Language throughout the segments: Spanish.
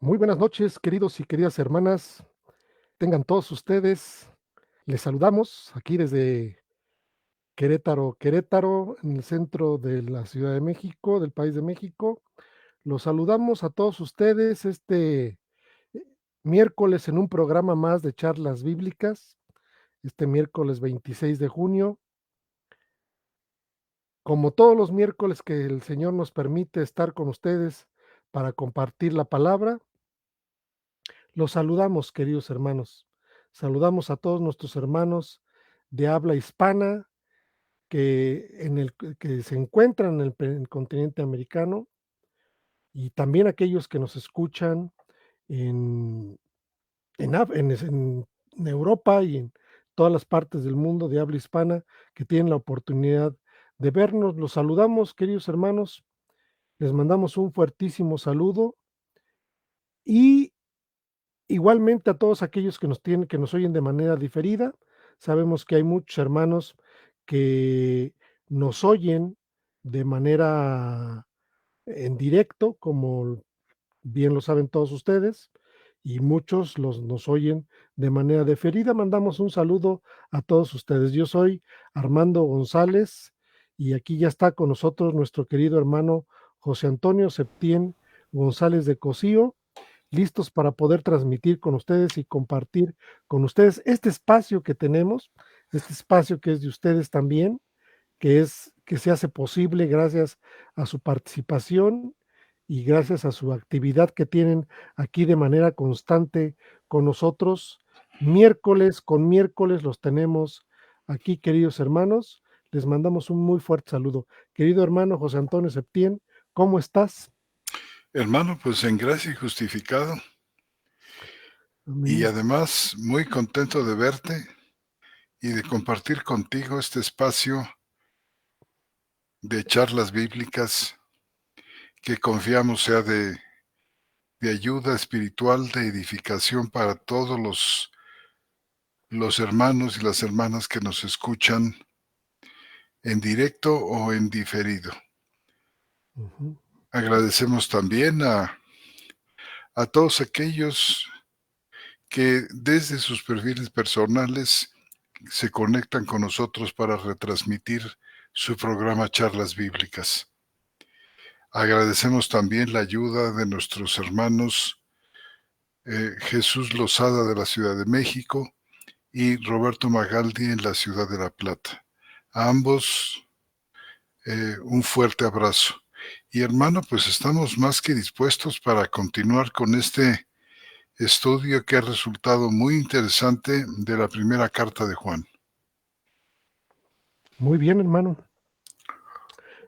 Muy buenas noches, queridos y queridas hermanas. Tengan todos ustedes. Les saludamos aquí desde Querétaro, Querétaro, en el centro de la Ciudad de México, del país de México. Los saludamos a todos ustedes eh, miércoles en un programa más de charlas bíblicas, este miércoles 26 de junio. Como todos los miércoles que el Señor nos permite estar con ustedes para compartir la palabra, los saludamos, queridos hermanos. Saludamos a todos nuestros hermanos de habla hispana que se encuentran en el continente americano y también aquellos que nos escuchan en, en Europa y en todas las partes del mundo de habla hispana que tienen la oportunidad de vernos. Los saludamos, queridos hermanos. Les mandamos un fuertísimo saludo y igualmente a todos aquellos que nos oyen de manera diferida. Sabemos que hay muchos hermanos que nos oyen de manera en directo, como bien lo saben todos ustedes, y muchos nos oyen de manera diferida. Mandamos un saludo a todos ustedes. Yo soy Armando González y aquí ya está con nosotros nuestro querido hermano José Antonio Septién González de Cosío, listos para poder transmitir con ustedes y compartir con ustedes este espacio que tenemos, este espacio que es de ustedes también, que se hace posible gracias a su participación y gracias a su actividad que tienen aquí de manera constante con nosotros. Miércoles con miércoles los tenemos aquí, queridos hermanos. Les mandamos un muy fuerte saludo. Querido hermano José Antonio Septién, ¿cómo estás? Hermano, pues en gracia y justificado, y Amén. además muy contento de verte y de compartir contigo este espacio de charlas bíblicas que confiamos sea de ayuda espiritual, de edificación para todos los hermanos y las hermanas que nos escuchan en directo o en diferido. Ujú. Agradecemos también a todos aquellos que desde sus perfiles personales se conectan con nosotros para retransmitir su programa Charlas Bíblicas. Agradecemos también la ayuda de nuestros hermanos Jesús Lozada de la Ciudad de México y Roberto Magaldi en la Ciudad de La Plata. A ambos un fuerte abrazo. Y hermano, pues estamos más que dispuestos para continuar con este estudio que ha resultado muy interesante de la primera carta de Juan. Muy bien, hermano.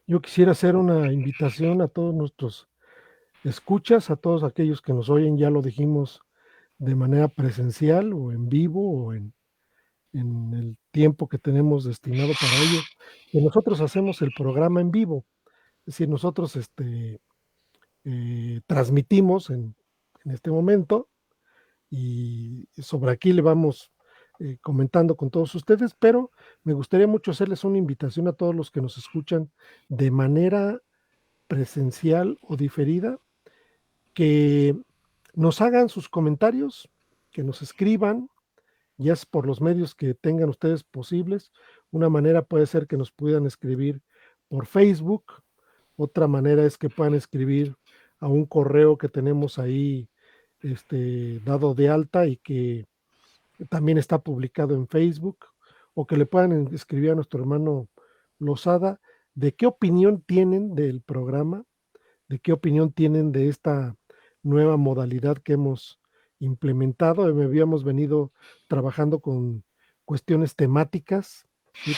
Yo quisiera hacer una invitación a todos nuestros escuchas, a todos aquellos que nos oyen, ya lo dijimos, de manera presencial o en vivo o en el tiempo que tenemos destinado para ello, que nosotros hacemos el programa en vivo. Es decir, nosotros transmitimos en este momento y sobre aquí le vamos comentando con todos ustedes, pero me gustaría mucho hacerles una invitación a todos los que nos escuchan de manera presencial o diferida, que nos hagan sus comentarios, que nos escriban, ya es por los medios que tengan ustedes posibles. Una manera puede ser que nos puedan escribir por Facebook, otra manera es que puedan escribir a un correo que tenemos ahí dado de alta y que también está publicado en Facebook, o que le puedan escribir a nuestro hermano Lozada de qué opinión tienen del programa, de qué opinión tienen de esta nueva modalidad que hemos implementado. Habíamos venido trabajando con cuestiones temáticas, ¿sí?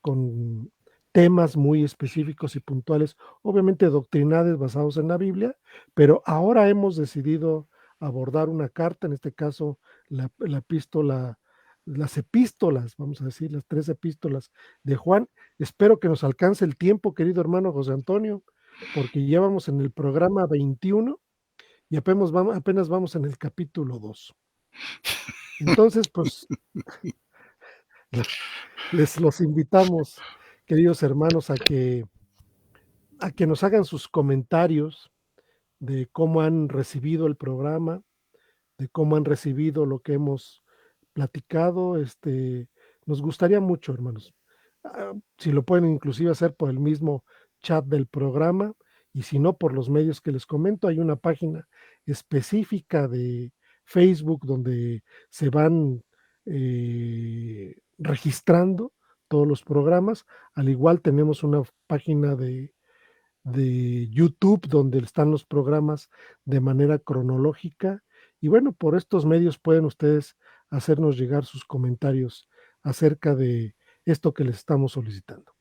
Con temas muy específicos y puntuales, obviamente doctrinales basados en la Biblia, pero ahora hemos decidido abordar una carta, en este caso la epístola, las epístolas, vamos a decir, las 3 epístolas de Juan. Espero que nos alcance el tiempo, querido hermano José Antonio, porque ya vamos en el programa 21 y apenas vamos en el capítulo 2. Entonces, pues les los invitamos, queridos hermanos, a que nos hagan sus comentarios, de cómo han recibido el programa, de cómo han recibido lo que hemos platicado. Nos gustaría mucho, hermanos. Si lo pueden inclusive hacer por el mismo chat del programa, y si no, por los medios que les comento. Hay una página específica de Facebook donde se van registrando todos los programas. Al igual tenemos una página de YouTube donde están los programas de manera cronológica. Y bueno, por estos medios pueden ustedes hacernos llegar sus comentarios acerca de esto que les estamos solicitando.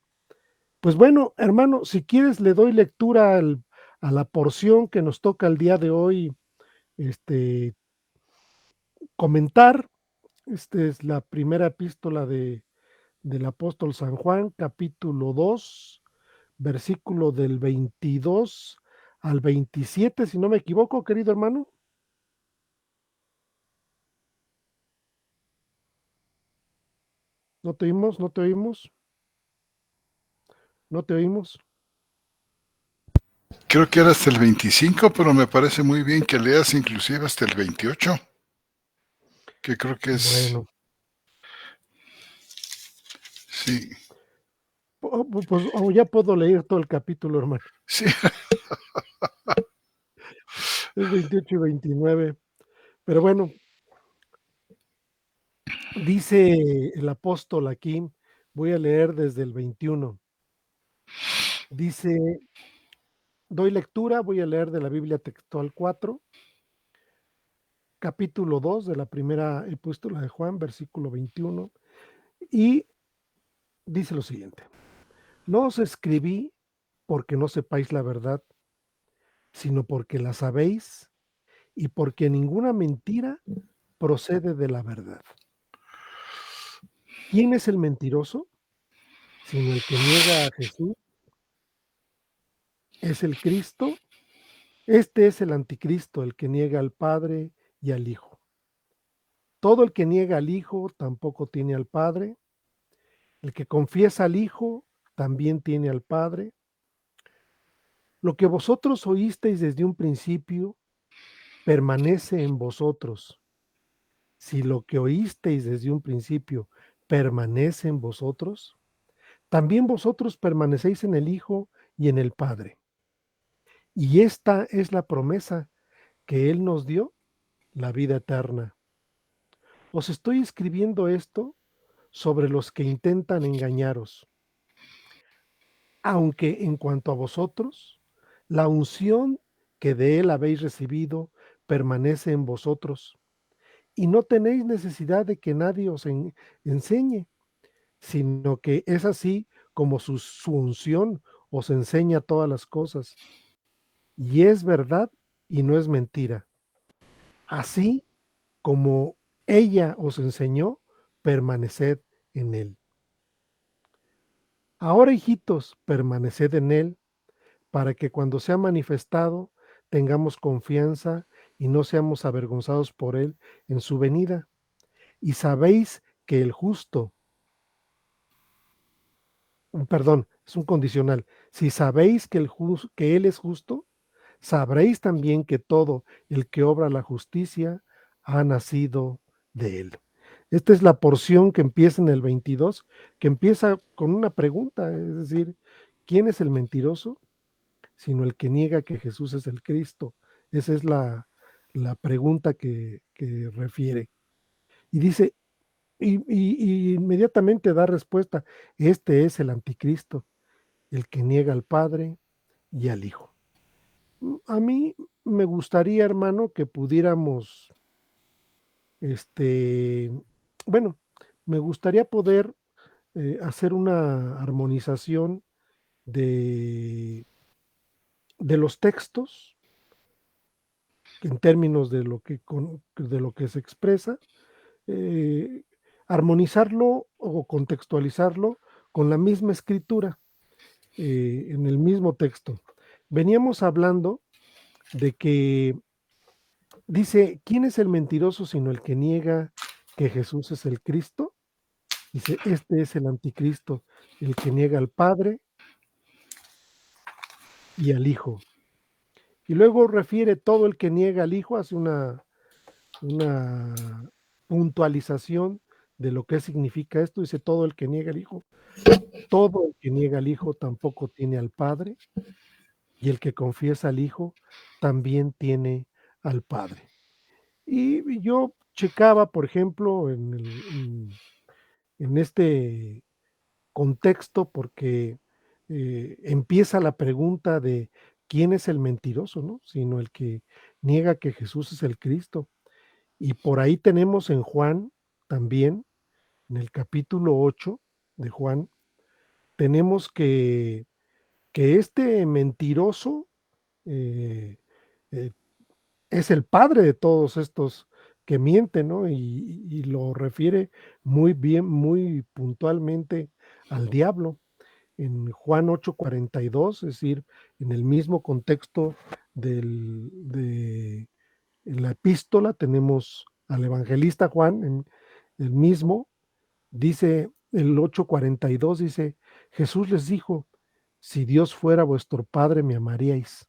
Pues bueno, hermano, si quieres le doy lectura a la porción que nos toca el día de hoy comentar. Esta es la primera epístola del apóstol San Juan, capítulo 2, versículo del 22 al 27, si no me equivoco, querido hermano. No te oímos, no te oímos, no te oímos. Creo que era hasta el 25, pero me parece muy bien que leas inclusive hasta el 28, que creo que es, Bueno, sí, pues ya puedo leer todo el capítulo, hermano. sí, Es 28 y 29. Pero bueno, dice el apóstol aquí, voy a leer desde el 21. Dice, doy lectura, voy a leer de la Biblia textual 4, capítulo 2 de la primera epístola de Juan, versículo 21, y dice lo siguiente: no os escribí porque no sepáis la verdad, sino porque la sabéis y porque ninguna mentira procede de la verdad. ¿Quién es el mentiroso? Sino el que niega a Jesús. ¿Es el Cristo? Este es el anticristo, el que niega al Padre y al Hijo. Todo el que niega al Hijo tampoco tiene al Padre. El que confiesa al Hijo también tiene al Padre. Lo que vosotros oísteis desde un principio permanece en vosotros. Si lo que oísteis desde un principio permanece en vosotros, también vosotros permanecéis en el Hijo y en el Padre. Y esta es la promesa que Él nos dio, la vida eterna. Os estoy escribiendo esto sobre los que intentan engañaros, aunque en cuanto a vosotros, la unción que de Él habéis recibido permanece en vosotros, y no tenéis necesidad de que nadie os enseñe, sino que es así como su unción os enseña todas las cosas, y es verdad y no es mentira. Así como ella os enseñó, permaneced en él. Ahora, hijitos, permaneced en él, para que cuando sea manifestado tengamos confianza y no seamos avergonzados por él en su venida. Y sabéis que el justo, perdón, es un condicional, si sabéis que él es justo, sabréis también que todo el que obra la justicia ha nacido de él. Esta es la porción que empieza en el 22, que empieza con una pregunta, es decir, ¿quién es el mentiroso? Sino el que niega que Jesús es el Cristo. Esa es la pregunta que refiere. Y dice, y inmediatamente da respuesta: este es el anticristo, el que niega al Padre y al Hijo. A mí me gustaría, hermano, que pudiéramos, bueno, me gustaría poder hacer una armonización de, de los textos en términos de lo que se expresa, eh, armonizarlo o contextualizarlo con la misma escritura, en el mismo texto. Veníamos hablando de que dice, ¿quién es el mentiroso sino el que niega que Jesús es el Cristo? Dice, este es el anticristo, el que niega al Padre y al Hijo. Y luego refiere todo el que niega al Hijo, hace una puntualización de lo que significa esto, dice todo el que niega al Hijo, todo el que niega al Hijo tampoco tiene al Padre, y el que confiesa al Hijo también tiene al Padre. Y yo checaba, por ejemplo, en este contexto, porque empieza la pregunta de quién es el mentiroso, ¿no? Sino el que niega que Jesús es el Cristo. Y por ahí tenemos en Juan también, en el capítulo 8 de Juan, tenemos que este mentiroso eh, eh, es el padre de todos estos que mienten, ¿no? Y lo refiere muy bien, muy puntualmente al diablo. En Juan 8:42, es decir, en el mismo contexto de en la epístola, tenemos al evangelista Juan, el mismo, dice el 8:42, dice, Jesús les dijo, si Dios fuera vuestro Padre, me amaríais,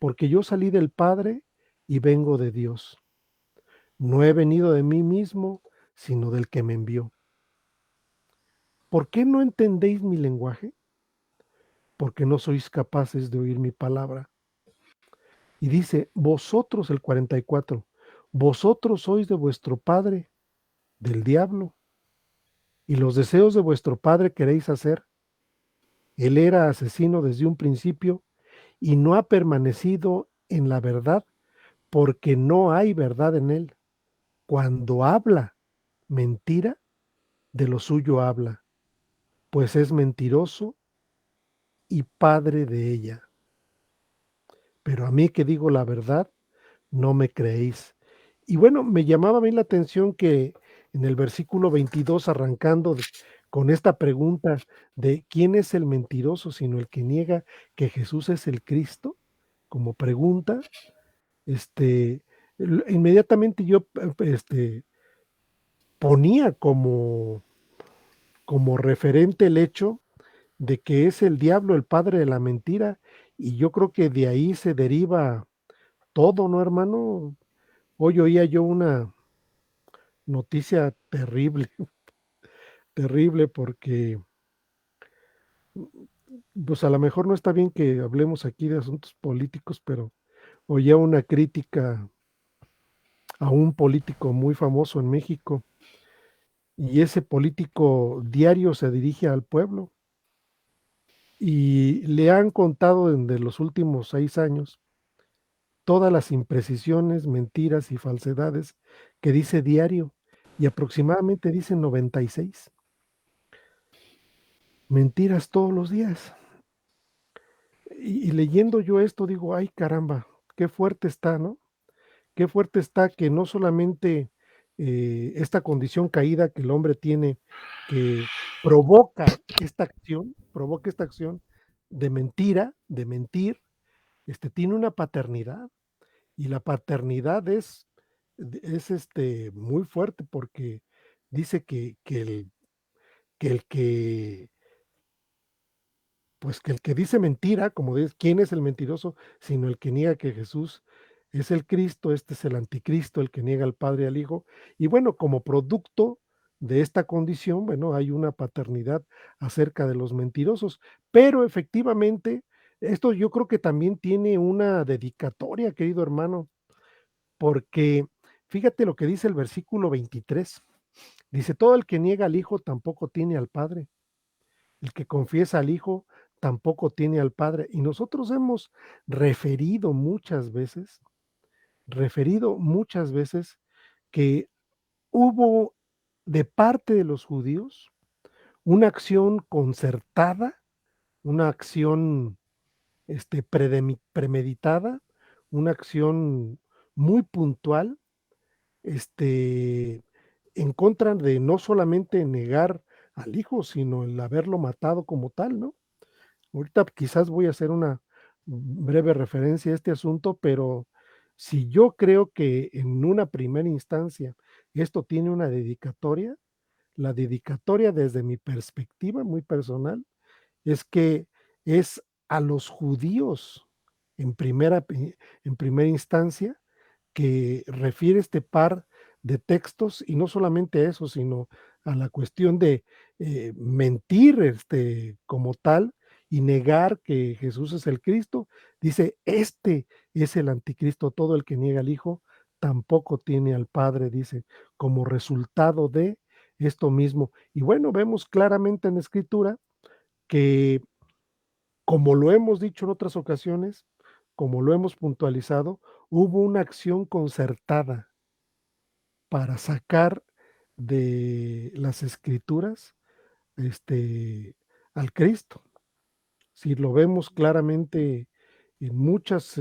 porque yo salí del Padre y vengo de Dios. No he venido de mí mismo, sino del que me envió. ¿Por qué no entendéis mi lenguaje? Porque no sois capaces de oír mi palabra. Y dice, vosotros, el 44, vosotros sois de vuestro padre, del diablo, y los deseos de vuestro padre queréis hacer. Él era asesino desde un principio y no ha permanecido en la verdad porque no hay verdad en él. Cuando habla mentira, de lo suyo habla, pues es mentiroso y padre de ella. Pero a mí que digo la verdad, no me creéis. Y bueno, me llamaba a mí la atención que en el versículo 22, arrancando con esta pregunta de quién es el mentiroso, sino el que niega que Jesús es el Cristo, como pregunta, inmediatamente yo ponía como referente el hecho de que es el diablo el padre de la mentira, y yo creo que de ahí se deriva todo, ¿no, hermano? Hoy oía yo una noticia terrible, terrible, porque pues a lo mejor no está bien que hablemos aquí de asuntos políticos, pero oía una crítica a un político muy famoso en México, y ese político diario se dirige al pueblo y le han contado de los últimos 6 años todas las imprecisiones, mentiras y falsedades que dice diario, y aproximadamente dice 96 mentiras todos los días. Y leyendo yo esto digo, ay caramba, qué fuerte está, ¿no? Qué fuerte está que no solamente esta condición caída que el hombre tiene, que provoca esta acción de mentira, de mentir, tiene una paternidad, y la paternidad es muy fuerte, porque dice que pues que el que dice mentira, como dice, ¿quién es el mentiroso? Sino el que niega que Jesús es el Cristo, este es el anticristo, el que niega al Padre y al Hijo. Y bueno, como producto de esta condición, bueno, hay una paternidad acerca de los mentirosos, pero efectivamente, esto yo creo que también tiene una dedicatoria, querido hermano, porque fíjate lo que dice el versículo 23. Dice, todo el que niega al Hijo tampoco tiene al Padre. El que confiesa al Hijo tampoco tiene al Padre. Y nosotros hemos referido muchas veces que hubo de parte de los judíos una acción concertada, una acción premeditada, una acción muy puntual, este, en contra de no solamente negar al Hijo, sino el haberlo matado como tal, ¿no? Ahorita quizás voy a hacer una breve referencia a este asunto, pero si yo creo que en una primera instancia esto tiene una dedicatoria, la dedicatoria desde mi perspectiva muy personal es que es a los judíos en primera instancia, que refiere este par de textos, y no solamente a eso, sino a la cuestión de mentir como tal y negar que Jesús es el Cristo. Dice, este es el anticristo, todo el que niega al Hijo tampoco tiene al Padre, dice, como resultado de esto mismo. Y bueno, vemos claramente en la Escritura que, como lo hemos dicho en otras ocasiones, como lo hemos puntualizado, hubo una acción concertada para sacar de las Escrituras al Cristo. Si lo vemos claramente en muchas,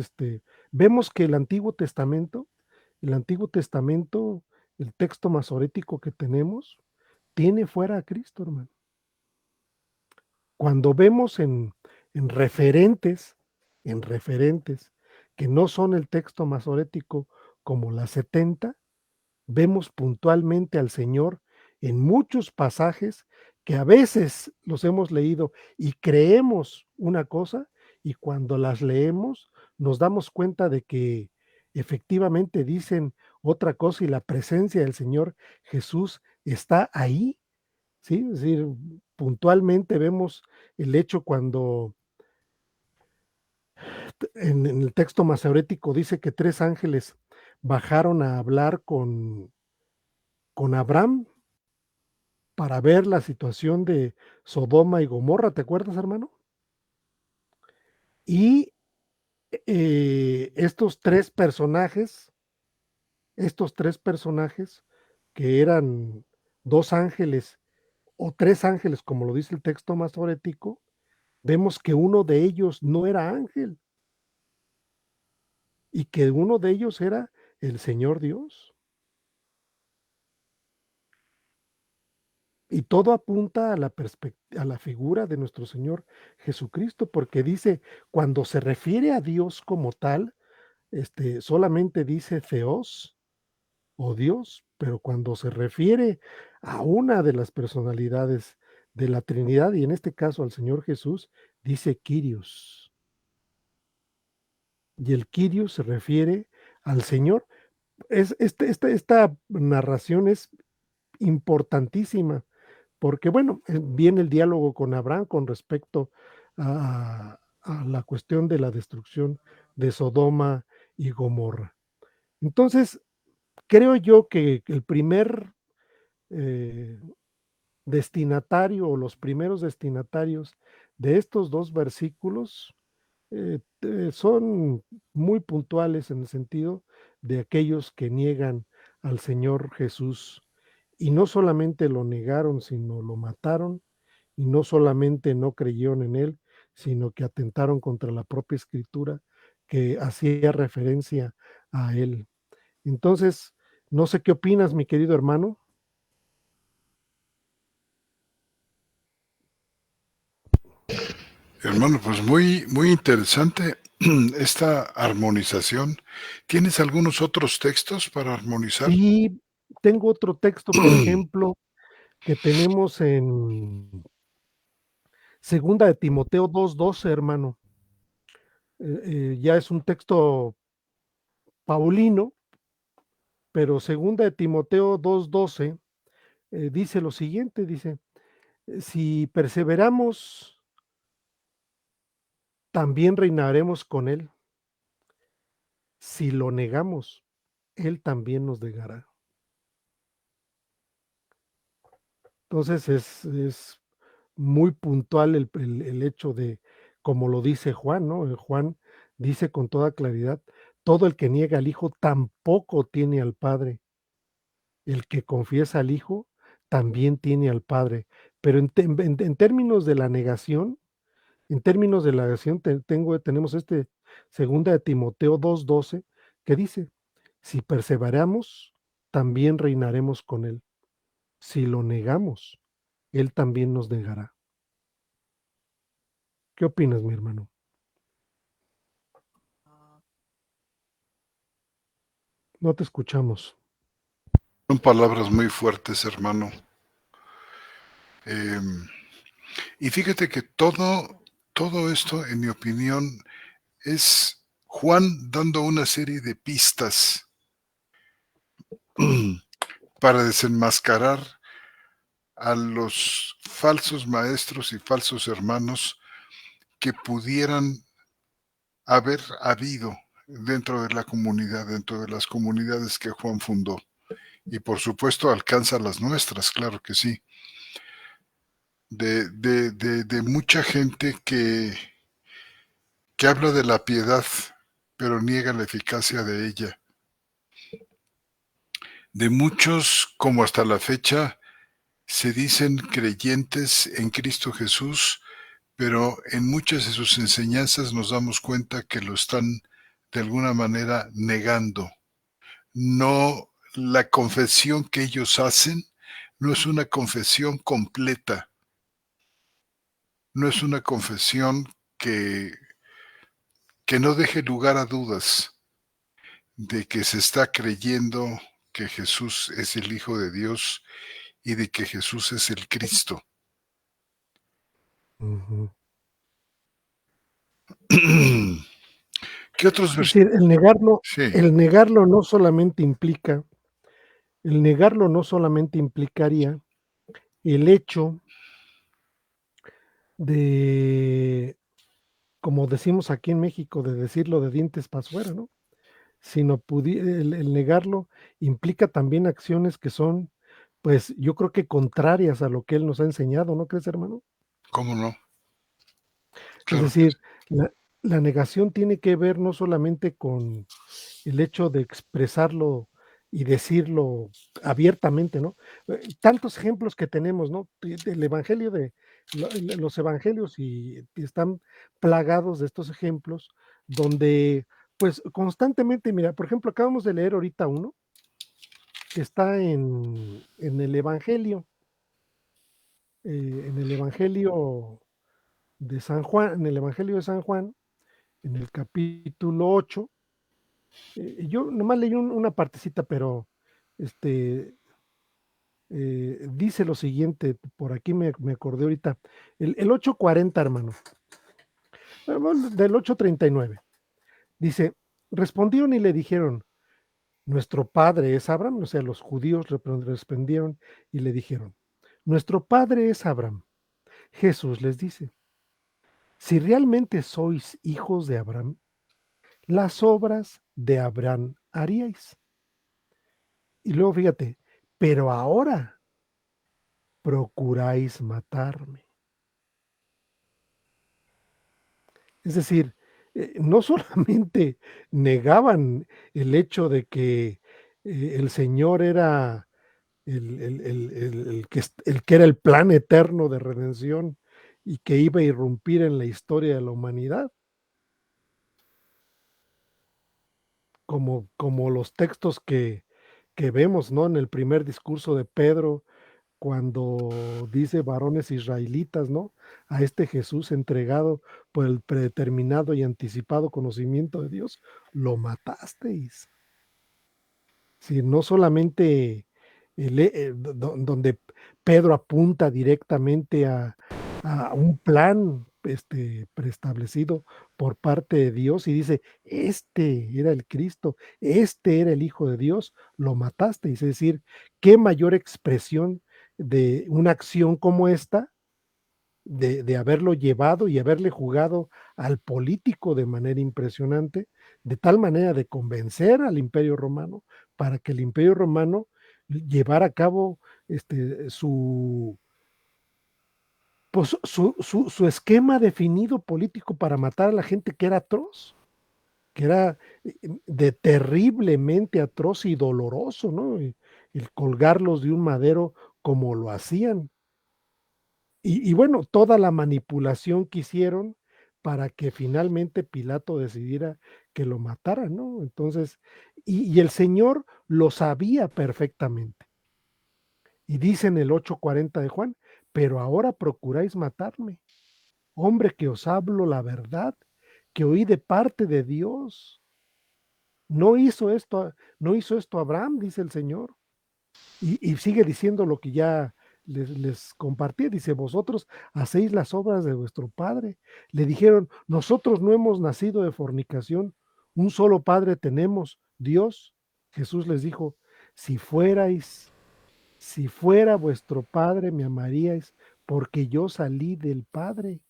vemos que el Antiguo Testamento, el texto masorético que tenemos, tiene fuera a Cristo, hermano. Cuando vemos en referentes, en referentes que no son el texto masorético como las 70, vemos puntualmente al Señor en muchos pasajes que a veces los hemos leído y creemos una cosa, y cuando las leemos nos damos cuenta de que efectivamente dicen otra cosa, y la presencia del Señor Jesús está ahí, ¿sí? Es decir, puntualmente vemos el hecho cuando en el texto masorético dice que 3 ángeles bajaron a hablar con Abraham para ver la situación de Sodoma y Gomorra, ¿te acuerdas, hermano? Y estos tres personajes, que eran 2 ángeles o 3 ángeles, como lo dice el texto masorético, vemos que uno de ellos no era ángel y que uno de ellos era el Señor Dios. Y todo apunta a la figura de nuestro Señor Jesucristo, porque dice, cuando se refiere a Dios como tal, solamente dice Theos o Dios, pero cuando se refiere a una de las personalidades de la Trinidad, y en este caso al Señor Jesús, dice Kyrios. Y el Kyrios se refiere al Señor. Esta narración es importantísima, porque bueno, viene el diálogo con Abraham con respecto a la cuestión de la destrucción de Sodoma y Gomorra. Entonces, creo yo que el primer eh, destinatario o los primeros destinatarios de estos 2 versículos son muy puntuales en el sentido de aquellos que niegan al Señor Jesús, y no solamente lo negaron, sino lo mataron, y no solamente no creyeron en él, sino que atentaron contra la propia escritura que hacía referencia a él. Entonces, no sé qué opinas, mi querido hermano. Hermano, pues muy, muy interesante esta armonización. ¿Tienes algunos otros textos para armonizar? Sí, tengo otro texto, por ejemplo, que tenemos en Segunda de Timoteo 2:12, hermano. Ya es un texto paulino, pero Segunda de Timoteo 2:12 dice lo siguiente, dice, si perseveramos, también reinaremos con él. Si lo negamos, él también nos negará. Entonces es muy puntual el hecho de, como lo dice Juan, ¿no? Juan dice con toda claridad, todo el que niega al Hijo tampoco tiene al Padre. El que confiesa al Hijo también tiene al Padre. Pero en términos de la negación, tenemos segunda de Timoteo 2:12 que dice, si perseveramos, también reinaremos con él. Si lo negamos, él también nos negará. ¿Qué opinas, mi hermano? No te escuchamos. Son palabras muy fuertes, hermano. Em, y fíjate que todo esto, en mi opinión, es Juan dando una serie de pistas para desenmascarar a los falsos maestros y falsos hermanos que pudieran haber habido dentro de la comunidad, dentro de las comunidades que Juan fundó. Y por supuesto alcanza las nuestras, claro que sí. De mucha gente que habla de la piedad, pero niega la eficacia de ella. De muchos, como hasta la fecha, se dicen creyentes en Cristo Jesús, pero en muchas de sus enseñanzas nos damos cuenta que lo están de alguna manera negando. No, la confesión que ellos hacen no es una confesión completa, no es una confesión que, que no deje lugar a dudas de que se está creyendo que Jesús es el Hijo de Dios y de que Jesús es el Cristo. Ujú. ¿Qué otros Es decir, versículos? Sí, el negarlo no solamente implica, el negarlo no solamente implicaría el hecho de, como decimos aquí en México, de decirlo de dientes para afuera, ¿no? Sino el negarlo implica también acciones que son, pues yo creo que contrarias a lo que él nos ha enseñado, ¿no crees, hermano? cómo no, Es claro que sí. decir, la negación tiene que ver no solamente con el hecho de expresarlo y decirlo abiertamente, ¿no? Tantos ejemplos que tenemos, ¿no? Del evangelio los evangelios y están plagados de estos ejemplos donde, pues constantemente, mira, por ejemplo, acabamos de leer ahorita uno que está en el evangelio, en el evangelio de San Juan, en el evangelio de San Juan, en el capítulo 8. Yo nomás leí una partecita, pero este, dice lo siguiente, por aquí me acordé ahorita, el 8:40, hermano, bueno, del 8:39, dice, respondieron y le dijeron, nuestro padre es Abraham, o sea, los judíos respondieron y le dijeron, nuestro padre es Abraham. Jesús les dice, si realmente sois hijos de Abraham, las obras de Abraham haríais. Y luego fíjate, pero ahora procuráis matarme. Es decir, no solamente negaban el hecho de que el Señor era el que era el plan eterno de redención y que iba a irrumpir en la historia de la humanidad, como los textos que vemos, ¿no? En el primer discurso de Pedro, cuando dice varones israelitas, ¿no? A este Jesús entregado por el predeterminado y anticipado conocimiento de Dios, lo matasteis. Si no solamente donde Pedro apunta directamente a un plan preestablecido por parte de Dios y dice, este era el Cristo, este era el Hijo de Dios, lo matasteis. Es decir, qué mayor expresión de una acción como esta de haberlo llevado y haberle jugado al político de manera impresionante, de tal manera de convencer al Imperio Romano para que el Imperio Romano llevara a cabo su, pues, su esquema definido político para matar a la gente que era atroz, que era de terriblemente atroz y doloroso, ¿no? El colgarlos de un madero como lo hacían. Y bueno, toda la manipulación que hicieron para que finalmente Pilato decidiera que lo mataran, ¿no? Entonces, y el Señor lo sabía perfectamente. Y dice en el 8:40 de Juan, pero ahora procuráis matarme, hombre que os hablo la verdad, que oí de parte de Dios. No hizo esto Abraham, dice el Señor. Y sigue diciendo lo que ya les compartí, dice, vosotros hacéis las obras de vuestro padre. Le dijeron, nosotros no hemos nacido de fornicación, Un solo Padre tenemos, Dios. Jesús les dijo, si fuera vuestro Padre, me amaríais, porque yo salí del Padre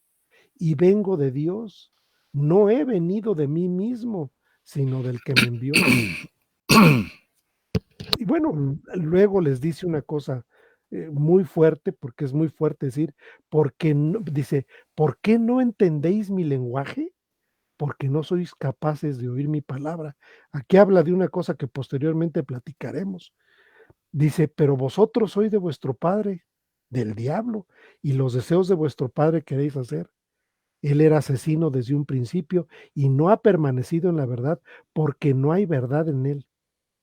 y vengo de Dios. No he venido de mí mismo, sino del que me envió. Y bueno, luego les dice una cosa muy fuerte, porque es muy fuerte decir, dice, ¿por qué no entendéis mi lenguaje? Porque no sois capaces de oír mi palabra. Aquí habla de una cosa que posteriormente platicaremos. Dice, pero vosotros sois de vuestro padre, del diablo, y los deseos de vuestro padre queréis hacer. Él era asesino desde un principio y no ha permanecido en la verdad porque no hay verdad en él.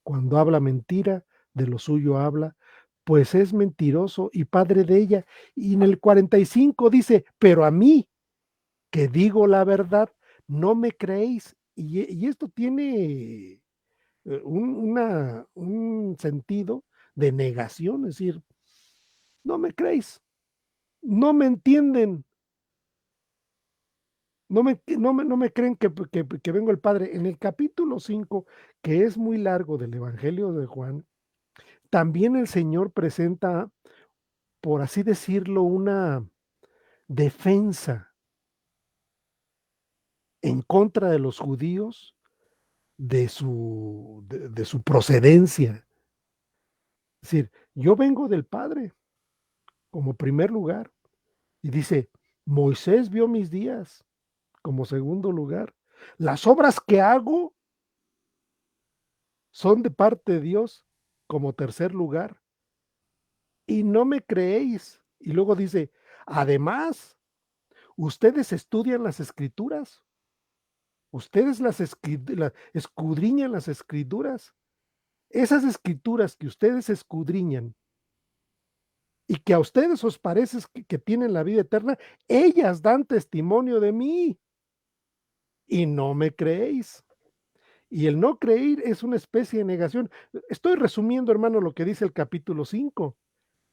Cuando habla mentira, de lo suyo habla, pues es mentiroso y padre de ella. Y en el 45 dice, pero a mí, que digo la verdad, no me creéis. Y esto tiene un sentido de negación, es decir, no me creéis, no me entienden, no me creen que vengo el Padre. En el capítulo 5, que es muy largo del Evangelio de Juan, también el Señor presenta, por así decirlo, una defensa en contra de los judíos de su procedencia. Es decir, yo vengo del Padre como primer lugar. Y dice, Moisés vio mis días como segundo lugar. Las obras que hago son de parte de Dios como tercer lugar. Y no me creéis. Y luego dice, además, ustedes estudian las escrituras. Ustedes escudriñan las escrituras. Esas escrituras que ustedes escudriñan y que a ustedes os parece que tienen la vida eterna, ellas dan testimonio de mí y no me creéis. Y el no creer es una especie de negación. Estoy resumiendo, hermano, lo que dice el capítulo 5,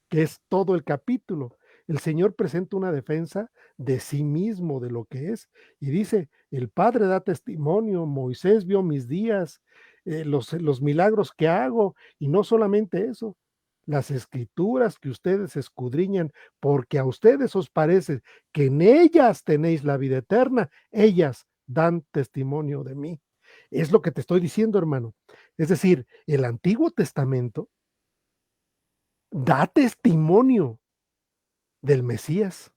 que es todo el capítulo. El Señor presenta una defensa de sí mismo, de lo que es, y dice, el Padre da testimonio, Moisés vio mis días, los milagros que hago, y no solamente eso, las escrituras que ustedes escudriñan, porque a ustedes os parece que en ellas tenéis la vida eterna, ellas dan testimonio de mí. Es lo que te estoy diciendo, hermano. Es decir, el Antiguo Testamento da testimonio del Mesías.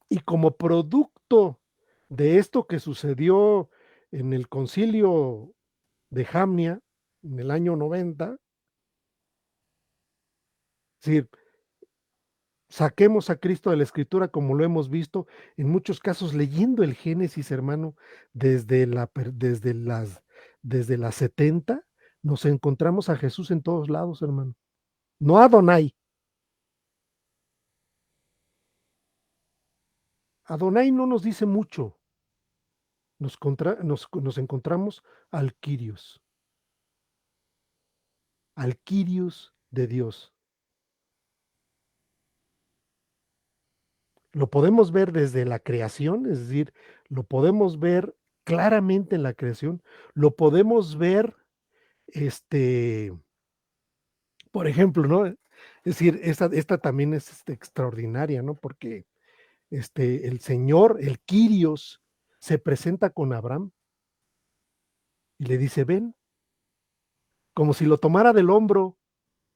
Y como producto de esto que sucedió en el concilio de Jamnia en el año 90, es decir, saquemos a Cristo de la Escritura como lo hemos visto en muchos casos leyendo el Génesis, hermano, desde las 70, nos encontramos a Jesús en todos lados, hermano. No a Adonai. Adonai no nos dice mucho. Nos encontramos al Kyrios de Dios. Lo podemos ver desde la creación, es decir, lo podemos ver claramente en la creación, lo podemos ver, por ejemplo, ¿no? Es decir, esta también es extraordinaria, ¿no? Porque el Señor, el Kyrios, se presenta con Abraham y le dice, ven, como si lo tomara del hombro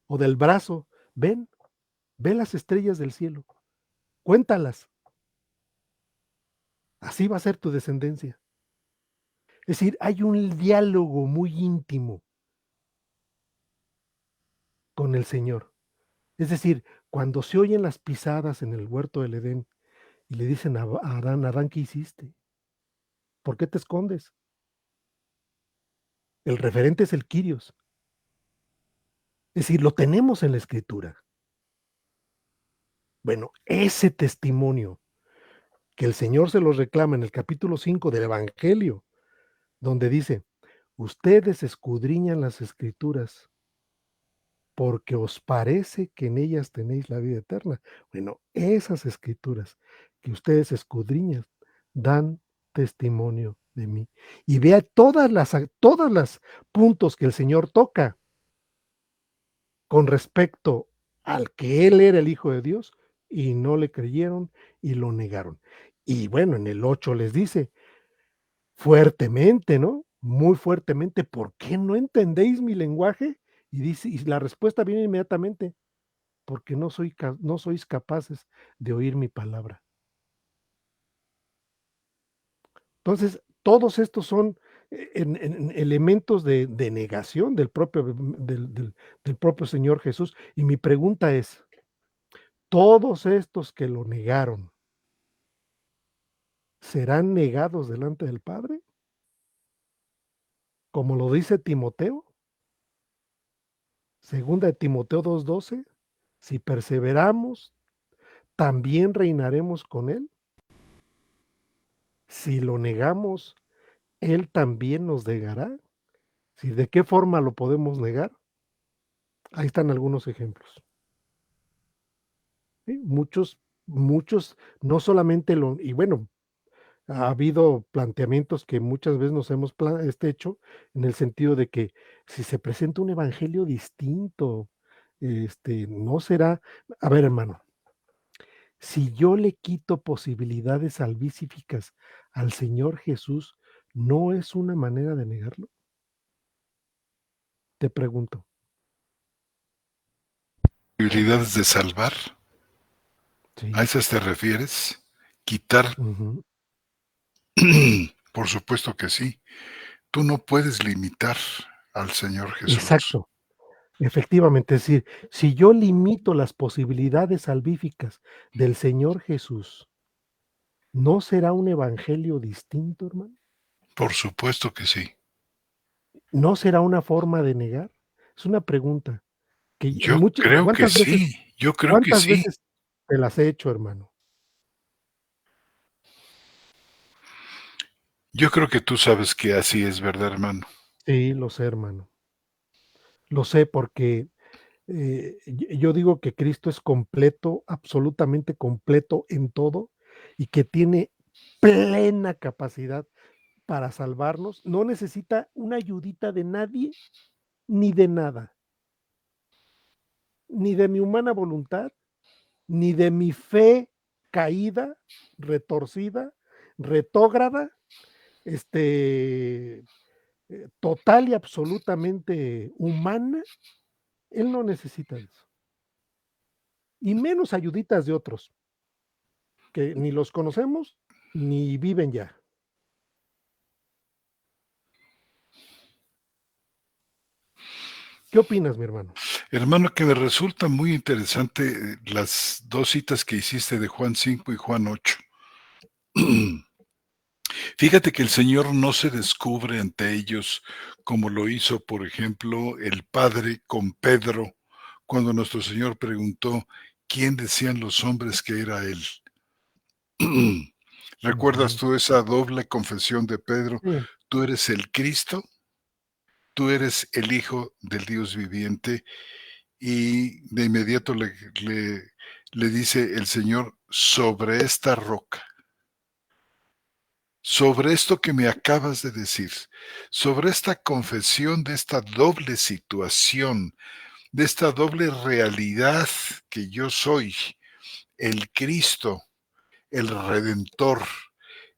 o del brazo, ven, ve las estrellas del cielo, cuéntalas, así va a ser tu descendencia. Es decir, hay un diálogo muy íntimo con el Señor. Es decir, cuando se oyen las pisadas en el huerto del Edén y le dicen a Adán, Adán, ¿qué hiciste? ¿Por qué te escondes? El referente es el Kyrios. Es decir, lo tenemos en la Escritura. Bueno, ese testimonio que el Señor se los reclama en el capítulo 5 del Evangelio, donde dice, ustedes escudriñan las Escrituras porque os parece que en ellas tenéis la vida eterna. Bueno, esas escrituras que ustedes escudriñan dan testimonio de mí. Y vea todas las puntos que el Señor toca con respecto al que Él era el Hijo de Dios, y no le creyeron y lo negaron. Y bueno, en el 8 les dice fuertemente, ¿no? Muy fuertemente: "¿Por qué no entendéis mi lenguaje?". Y dice, y la respuesta viene inmediatamente: "Porque no sois capaces de oír mi palabra". Entonces, todos estos son en elementos de negación del propio Señor Jesús. Y mi pregunta es, todos estos que lo negaron, ¿serán negados delante del Padre? Como lo dice Timoteo, segunda de Timoteo 2:12, si perseveramos, también reinaremos con él. Si lo negamos, él también nos negará. ¿Sí? ¿De qué forma lo podemos negar? Ahí están algunos ejemplos. ¿Sí? Muchos, no solamente y bueno, ha habido planteamientos que muchas veces nos hemos hecho en el sentido de que si se presenta un evangelio distinto, no será, a ver, hermano, si yo le quito posibilidades salvíficas al Señor Jesús, ¿no es una manera de negarlo? Te pregunto. Posibilidades de salvar, ¿a Sí, esas te refieres? Quitar, ujú, por supuesto que sí. Tú no puedes limitar al Señor Jesús. exacto. Efectivamente, es decir, si yo limito las posibilidades salvíficas del Señor Jesús, ¿no será un evangelio distinto, hermano? Por supuesto que sí. ¿No será una forma de negar? Es una pregunta que Yo creo que sí, yo creo que cuántas sí. veces te las he hecho, hermano? Yo creo que tú sabes que así es, ¿verdad, hermano? Sí, lo sé, hermano. Lo sé porque, yo digo que Cristo es completo, absolutamente completo en todo, y que tiene plena capacidad para salvarnos, no necesita una ayudita de nadie, ni de nada, ni de mi humana voluntad, ni de mi fe caída, retorcida, retógrada, este, total y absolutamente humana. Él no necesita de eso, y menos ayuditas de otros, que ni los conocemos, ni viven ya. ¿Qué opinas, mi hermano? Hermano, que me resulta muy interesante las dos citas que hiciste de Juan 5 y Juan 8. Fíjate que el Señor no se descubre ante ellos como lo hizo, por ejemplo, el Padre con Pedro, cuando nuestro Señor preguntó quién decían los hombres que era Él. ¿Recuerdas Ujú. tú esa doble confesión de Pedro? Sí, Tú eres el Cristo, tú eres el Hijo del Dios viviente, y de inmediato le, le dice el Señor, sobre esta roca, sobre esto que me acabas de decir, sobre esta confesión de esta doble situación, de esta doble realidad que yo soy, el Cristo, el Redentor,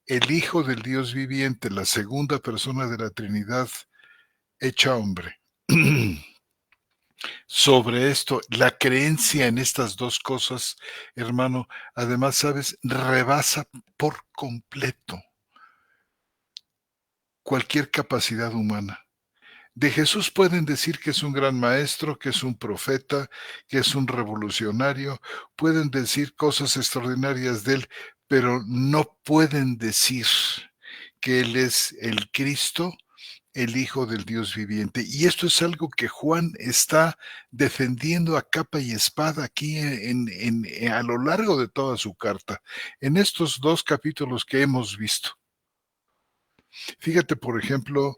el Hijo del Dios viviente, la segunda persona de la Trinidad hecha hombre. Sobre esto, la creencia en estas dos cosas, hermano, además, sabes, rebasa por completo cualquier capacidad humana. De Jesús pueden decir que es un gran maestro, que es un profeta, que es un revolucionario, pueden decir cosas extraordinarias de él, pero no pueden decir que él es el Cristo, el Hijo del Dios viviente. Y esto es algo que Juan está defendiendo a capa y espada aquí a lo largo de toda su carta, en estos dos capítulos que hemos visto. Fíjate, por ejemplo,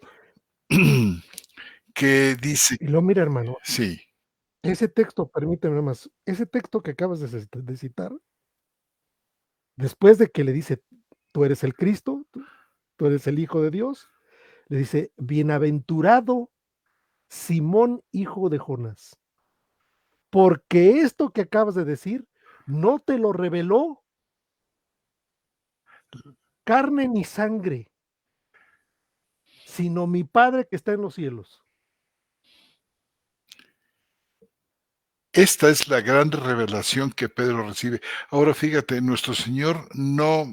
que dice, y luego mira, hermano, sí, ese texto, permíteme nada más, ese texto que acabas de citar, después de que le dice: "Tú eres el Cristo", tú eres el Hijo de Dios, le dice, bienaventurado Simón, hijo de Jonás, porque esto que acabas de decir no te lo reveló carne ni sangre, sino mi Padre que está en los cielos. Esta es la gran revelación que Pedro recibe. Ahora fíjate, nuestro Señor no,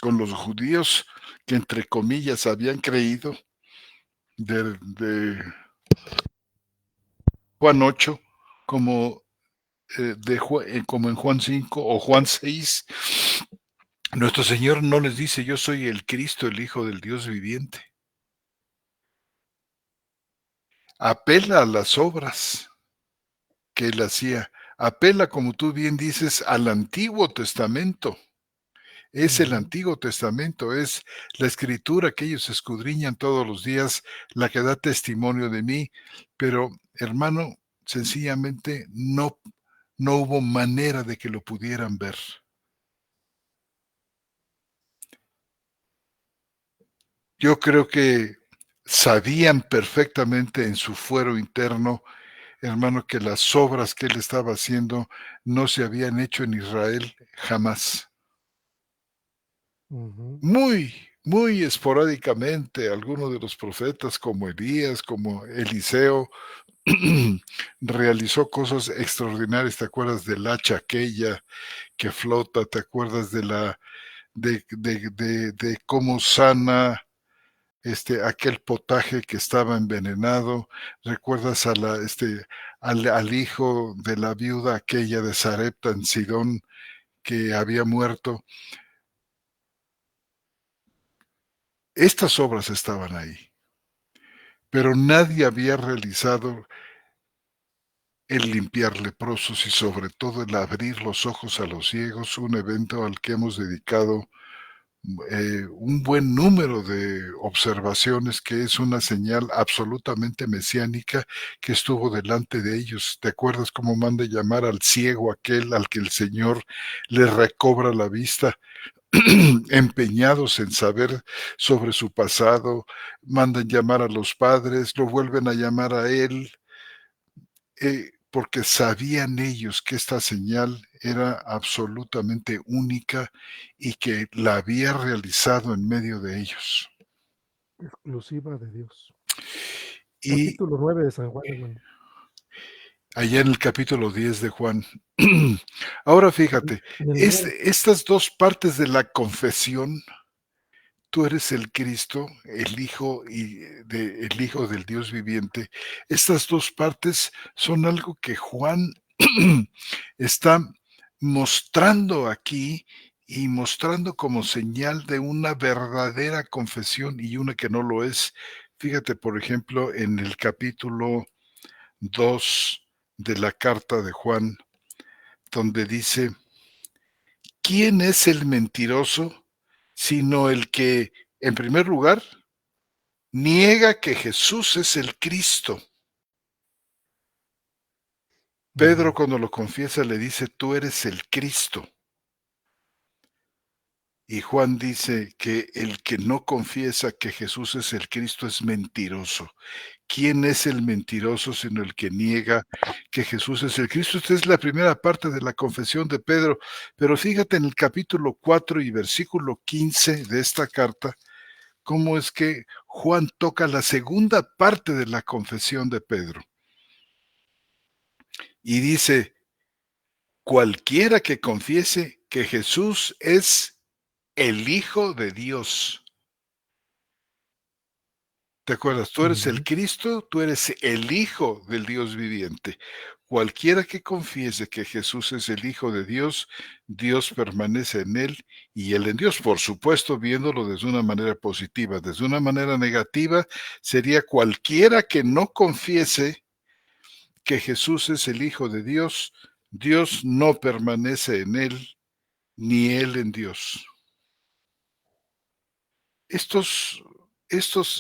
con los judíos que entre comillas habían creído de Juan 8, como, como en Juan 5 o Juan 6, nuestro Señor no les dice yo soy el Cristo, el Hijo del Dios viviente. Apela a las obras que él hacía, apela, como tú bien dices, al Antiguo Testamento. Es el Antiguo Testamento, es la escritura que ellos escudriñan todos los días, la que da testimonio de mí, pero hermano, sencillamente no hubo manera de que lo pudieran ver. Yo creo que sabían perfectamente en su fuero interno, hermano, que las obras que él estaba haciendo no se habían hecho en Israel jamás. Muy, muy esporádicamente, algunos de los profetas como Elías, como Eliseo, realizó cosas extraordinarias. ¿Te acuerdas del hacha aquella que flota? ¿Te acuerdas de cómo sana aquel potaje que estaba envenenado? ¿Recuerdas al hijo de la viuda aquella de Sarepta en Sidón que había muerto? Estas obras estaban ahí, pero nadie había realizado el limpiar leprosos y sobre todo el abrir los ojos a los ciegos, un evento al que hemos dedicado un buen número de observaciones, que es una señal absolutamente mesiánica que estuvo delante de ellos. ¿Te acuerdas cómo manda llamar al ciego aquel al que el Señor le recobra la vista? Empeñados en saber sobre su pasado, mandan llamar a los padres, lo vuelven a llamar a él, porque sabían ellos que esta señal era absolutamente única y que la había realizado en medio de ellos. Exclusiva de Dios. Y Capítulo 9 de San Juan, hermano. allá en el capítulo 10 de Juan. Ahora fíjate, En el 9. estas dos partes de la confesión, tú eres el Cristo, el Hijo el Hijo del Dios viviente. Estas dos partes son algo que Juan está mostrando aquí y mostrando como señal de una verdadera confesión y una que no lo es. Fíjate, por ejemplo, en el capítulo 2 de la carta de Juan, donde dice: ¿quién es el mentiroso sino el que, en primer lugar, niega que Jesús es el Cristo? Pedro, cuando lo confiesa, le dice: tú eres el Cristo. Y Juan dice que el que no confiesa que Jesús es el Cristo es mentiroso. ¿Quién es el mentiroso sino el que niega que Jesús es el Cristo? Esta es la primera parte de la confesión de Pedro. Pero fíjate en el capítulo 4 y versículo 15 de esta carta, cómo es que Juan toca la segunda parte de la confesión de Pedro. Y dice: cualquiera que confiese que Jesús es el Hijo de Dios. ¿Te acuerdas? Tú eres el Cristo, tú eres el Hijo del Dios viviente. Cualquiera que confiese que Jesús es el Hijo de Dios, Dios permanece en él y él en Dios. Por supuesto, viéndolo desde una manera positiva. Desde una manera negativa, sería cualquiera que no confiese que Jesús es el Hijo de Dios, Dios no permanece en él, ni él en Dios.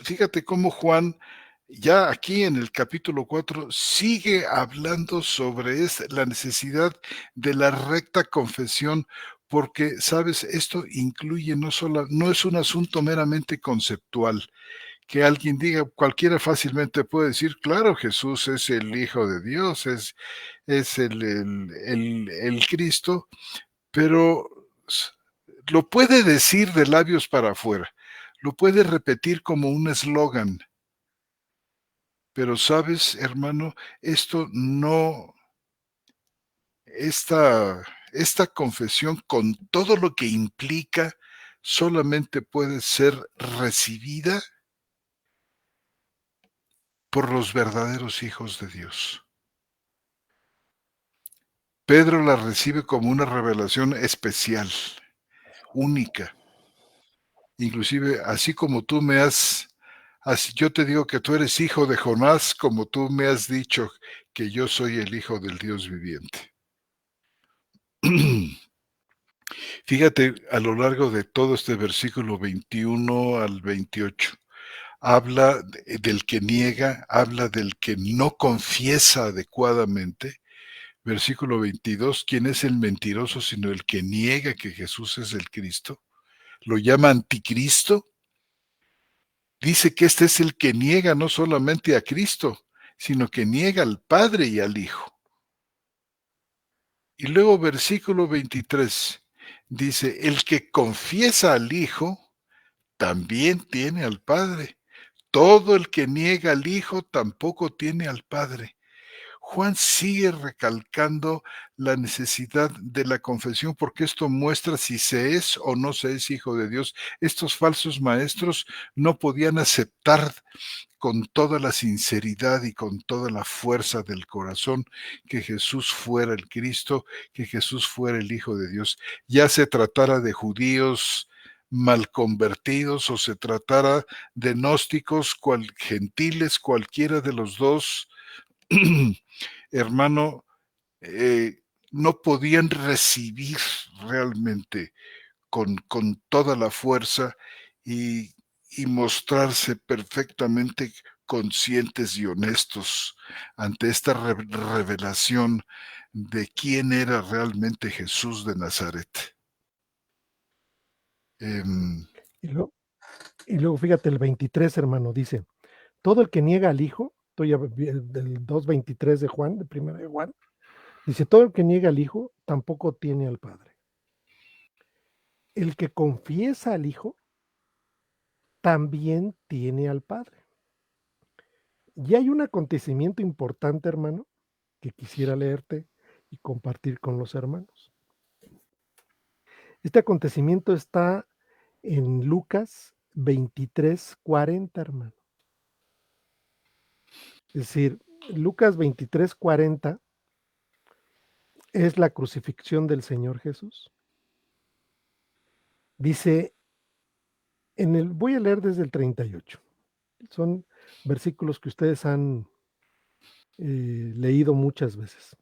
Fíjate cómo Juan, ya aquí en el capítulo 4, sigue hablando sobre la necesidad de la recta confesión, porque, ¿sabes? Esto incluye no es un asunto meramente conceptual, que alguien diga, cualquiera fácilmente puede decir, claro, Jesús es el Hijo de Dios, es el Cristo, pero lo puede decir de labios para afuera, lo puede repetir como un eslogan, pero sabes, hermano, esto no, esta confesión con todo lo que implica solamente puede ser recibida por los verdaderos hijos de Dios. Pedro la recibe como una revelación especial, única. Inclusive, así como yo te digo que tú eres hijo de Jonás, como tú me has dicho que yo soy el hijo del Dios viviente. Fíjate, a lo largo de todo este versículo 21 al 28, habla del que niega, habla del que no confiesa adecuadamente. Versículo 22, ¿quién es el mentiroso sino el que niega que Jesús es el Cristo? Lo llama anticristo. Dice que este es el que niega no solamente a Cristo, sino que niega al Padre y al Hijo. Y luego versículo 23 dice, el que confiesa al Hijo, también tiene al Padre. Todo el que niega al Hijo tampoco tiene al Padre. Juan sigue recalcando la necesidad de la confesión porque esto muestra si se es o no se es hijo de Dios. Estos falsos maestros no podían aceptar con toda la sinceridad y con toda la fuerza del corazón que Jesús fuera el Cristo, que Jesús fuera el Hijo de Dios. Ya se tratara de judíos mal convertidos o se tratara de gnósticos, gentiles, cualquiera de los dos, hermano, no podían recibir realmente con toda la fuerza y, y mostrarse perfectamente conscientes y honestos ante esta revelación de quién era realmente Jesús de Nazaret. Y luego, y luego fíjate el 23, hermano, dice, todo el que niega al Hijo, estoy del 2:23 de Juan, de primera de Juan, dice, todo el que niega al Hijo tampoco tiene al Padre. El que confiesa al Hijo también tiene al Padre. Y hay un acontecimiento importante, hermano, que quisiera leerte y compartir con los hermanos. Este acontecimiento está en Lucas 23:40, hermano. Es decir, Lucas 23:40 es la crucifixión del Señor Jesús. Dice, voy a leer desde el 38. Son versículos que ustedes han leído muchas veces.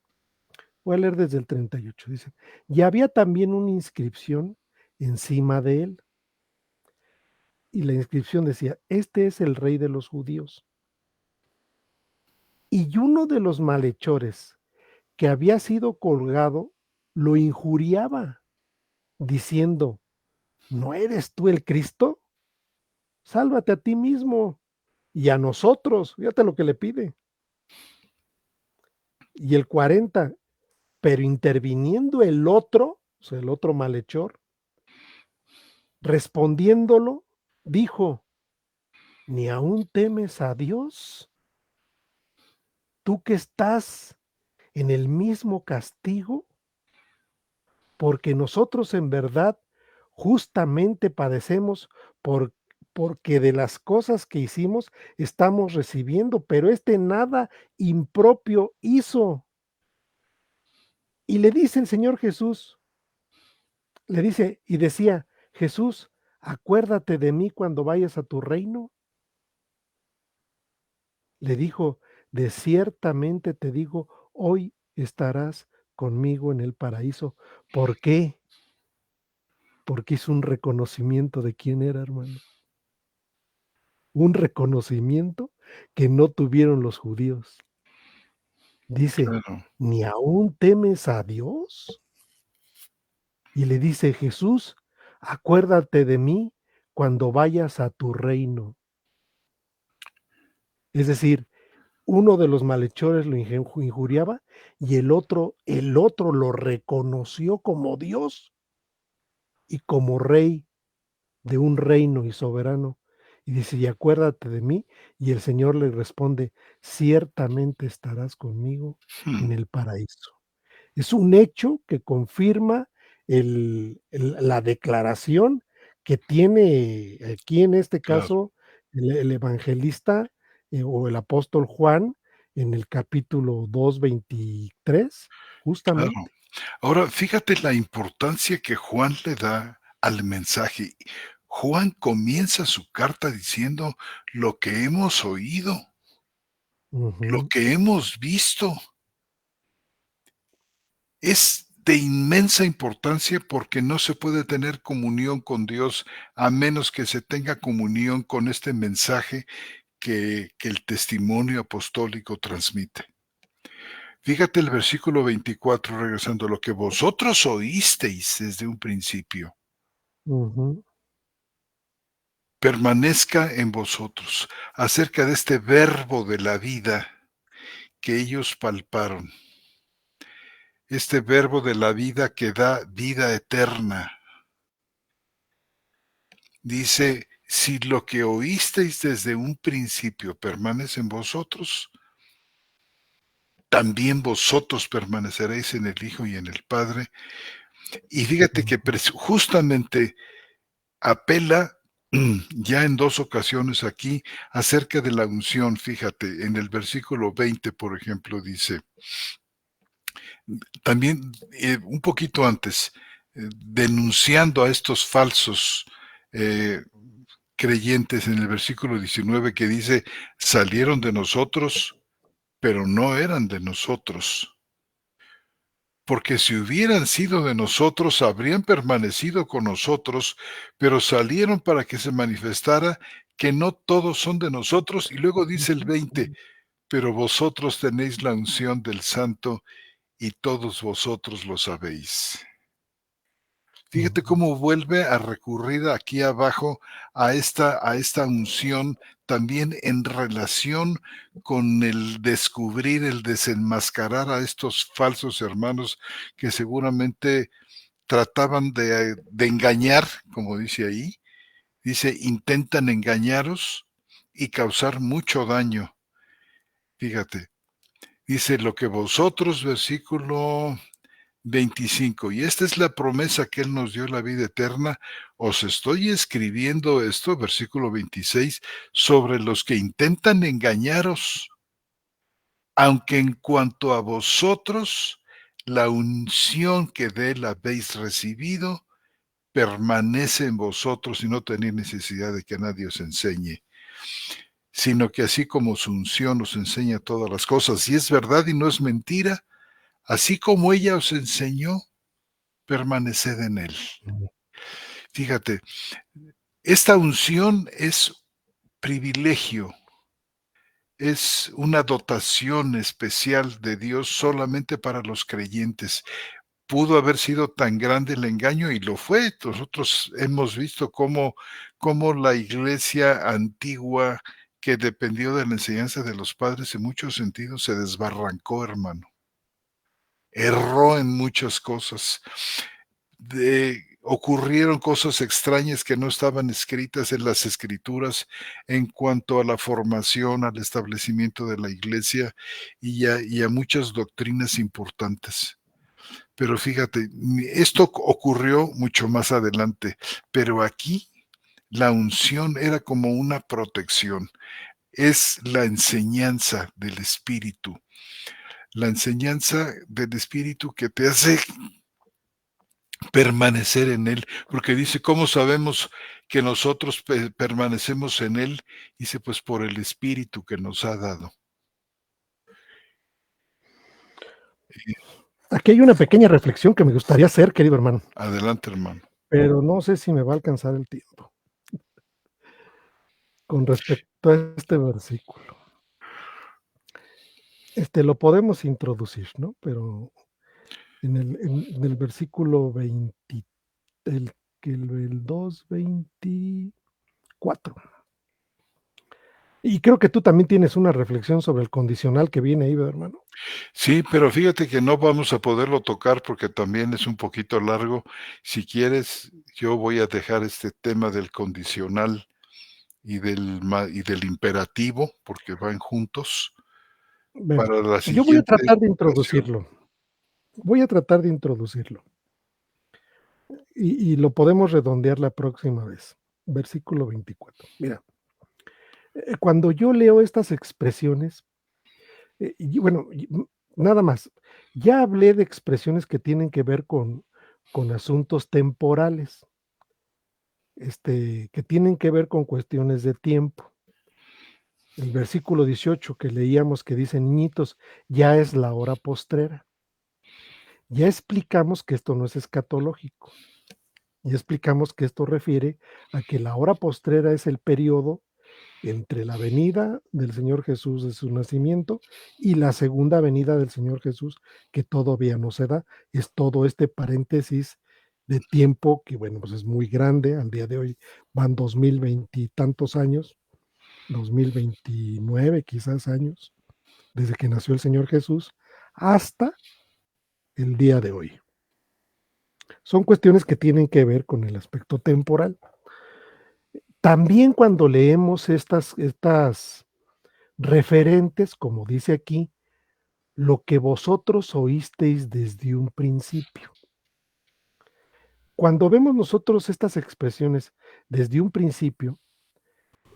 Voy a leer desde el 38. Dice, y había también una inscripción encima de él. Y la inscripción decía, este es el rey de los judíos. Y uno de los malhechores que había sido colgado lo injuriaba, diciendo, ¿no eres tú el Cristo? Sálvate a ti mismo y a nosotros. Fíjate lo que le pide. Y el 40, pero interviniendo el otro, o sea, el otro malhechor, respondiéndolo, dijo, ¿ni aún temes a Dios? ¿Tú que estás en el mismo castigo? Porque nosotros en verdad justamente padecemos porque de las cosas que hicimos estamos recibiendo, pero este nada impropio hizo. Y le dice el Señor Jesús, le dice y decía, Jesús, acuérdate de mí cuando vayas a tu reino. Le dijo, de ciertamente te digo, hoy estarás conmigo en el paraíso. ¿Por qué? Porque hizo un reconocimiento de quién era, hermano. Un reconocimiento que no tuvieron los judíos. Dice, Claro. ¿ni aún temes a Dios? y le dice: "Jesús, acuérdate de mí cuando vayas a tu reino". Es decir, uno de los malhechores lo injuriaba y el otro lo reconoció como Dios y como rey de un reino y soberano. Y dice: "Y acuérdate de mí", y el Señor le responde: "Ciertamente estarás conmigo Mm, en el paraíso". Es un hecho que confirma la declaración que tiene aquí, en este claro, caso, el evangelista, o el apóstol Juan, en el capítulo 2:23, claro. justamente. Ahora, fíjate la importancia que Juan le da al mensaje. Juan comienza su carta diciendo lo que hemos oído, lo Ujú, que hemos visto. Es de inmensa importancia porque no se puede tener comunión con Dios a menos que se tenga comunión con este mensaje que el testimonio apostólico transmite. Fíjate el versículo 24, regresando, lo que vosotros oísteis desde un principio, ujú, permanezca en vosotros, acerca de este verbo de la vida que ellos palparon, este verbo de la vida que da vida eterna. Dice, si lo que oísteis desde un principio permanece en vosotros, también vosotros permaneceréis en el Hijo y en el Padre. Y fíjate que ujú, justamente apela ya en 2 ocasiones aquí acerca de la unción. Fíjate, en el versículo 20, por ejemplo, dice, también, un poquito antes, denunciando a estos falsos, eh, creyentes en el versículo 19 que dice, salieron de nosotros, pero no eran de nosotros. Porque si hubieran sido de nosotros, habrían permanecido con nosotros, pero salieron para que se manifestara que no todos son de nosotros. Y luego dice el 20, pero vosotros tenéis la unción del Santo y todos vosotros lo sabéis. Fíjate ujú, cómo vuelve a recurrir aquí abajo a esta unción también en relación con el descubrir, el desenmascarar a estos falsos hermanos que seguramente trataban de engañar, como dice ahí. Dice, intentan engañaros y causar mucho daño. Fíjate, dice lo que vosotros, versículo 25. Y esta es la promesa que Él nos dio, la vida eterna. Os estoy escribiendo esto, versículo 26, sobre los que intentan engañaros, aunque en cuanto a vosotros, la unción que de Él habéis recibido permanece en vosotros y no tenéis necesidad de que nadie os enseñe, sino que así como su unción os enseña todas las cosas, y es verdad y no es mentira, así como ella os enseñó, permaneced en Él. ujú, Fíjate, esta unción es privilegio, es una dotación especial de Dios solamente para los creyentes. Pudo haber sido tan grande el engaño y lo fue. Nosotros hemos visto cómo la iglesia antigua, que dependió de la enseñanza de los padres, en muchos sentidos se desbarrancó, hermano. Erró en muchas cosas. Ocurrieron cosas extrañas que no estaban escritas en las escrituras en cuanto a la formación, al establecimiento de la iglesia y a muchas doctrinas importantes. Pero fíjate, esto ocurrió mucho más adelante, pero aquí la unción era como una protección, es la enseñanza del Espíritu, la enseñanza del Espíritu que te hace permanecer en Él, porque dice, ¿cómo sabemos que nosotros permanecemos en Él? Dice, pues por el Espíritu que nos ha dado. Aquí hay una pequeña reflexión que me gustaría hacer, querido hermano, Adelante, hermano. pero no sé si me va a alcanzar el tiempo con respecto a este versículo. Lo podemos introducir, ¿no? Pero en el versículo 20, el, el 2:24. Y creo que tú también tienes una reflexión sobre el condicional que viene ahí, ¿verdad, hermano? Sí, pero fíjate que no vamos a poderlo tocar porque también es un poquito largo. Si quieres, yo voy a dejar este tema del condicional y del imperativo, porque van juntos, Bueno, para la yo voy a siguiente tratar de ocasión. introducirlo. Voy a tratar de introducirlo. Y lo podemos redondear la próxima vez. Versículo 24. Mira, cuando yo leo estas expresiones, y bueno, nada más, ya hablé de expresiones que tienen que ver con asuntos temporales, que tienen que ver con cuestiones de tiempo. El versículo 18 que leíamos que dice, niñitos, ya es la hora postrera. Ya explicamos que esto no es escatológico. Ya explicamos que esto refiere a que la hora postrera es el periodo entre la venida del Señor Jesús de su nacimiento y la segunda venida del Señor Jesús, que todavía no se da. Es todo este paréntesis de tiempo que, bueno, pues es muy grande. Al día de hoy van 2020 y tantos años, 2029 quizás años, desde que nació el Señor Jesús hasta el día de hoy. Son cuestiones que tienen que ver con el aspecto temporal. También cuando leemos estas referentes, como dice aquí, lo que vosotros oísteis desde un principio. Cuando vemos nosotros estas expresiones desde un principio,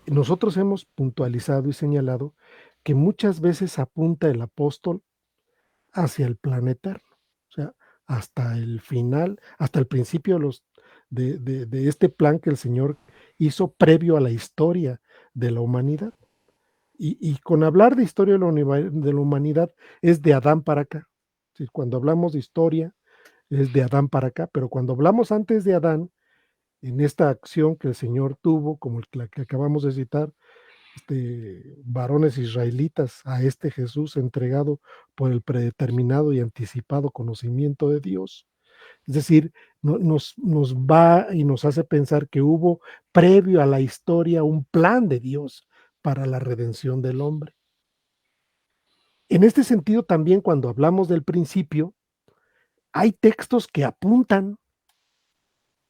nosotros hemos puntualizado y señalado que muchas veces apunta el apóstol hacia el plan eterno, o sea, hasta el final, hasta el principio de, de este plan que el Señor hizo previo a la historia de la humanidad. Y con hablar de historia de la humanidad es de Adán para acá. Sí, cuando hablamos de historia es de Adán para acá, pero cuando hablamos antes de Adán, en esta acción que el Señor tuvo, como la que acabamos de citar, varones israelitas, a este Jesús entregado por el predeterminado y anticipado conocimiento de Dios. Es decir, nos va y nos hace pensar que hubo previo a la historia un plan de Dios para la redención del hombre. En este sentido, también cuando hablamos del principio, hay textos que apuntan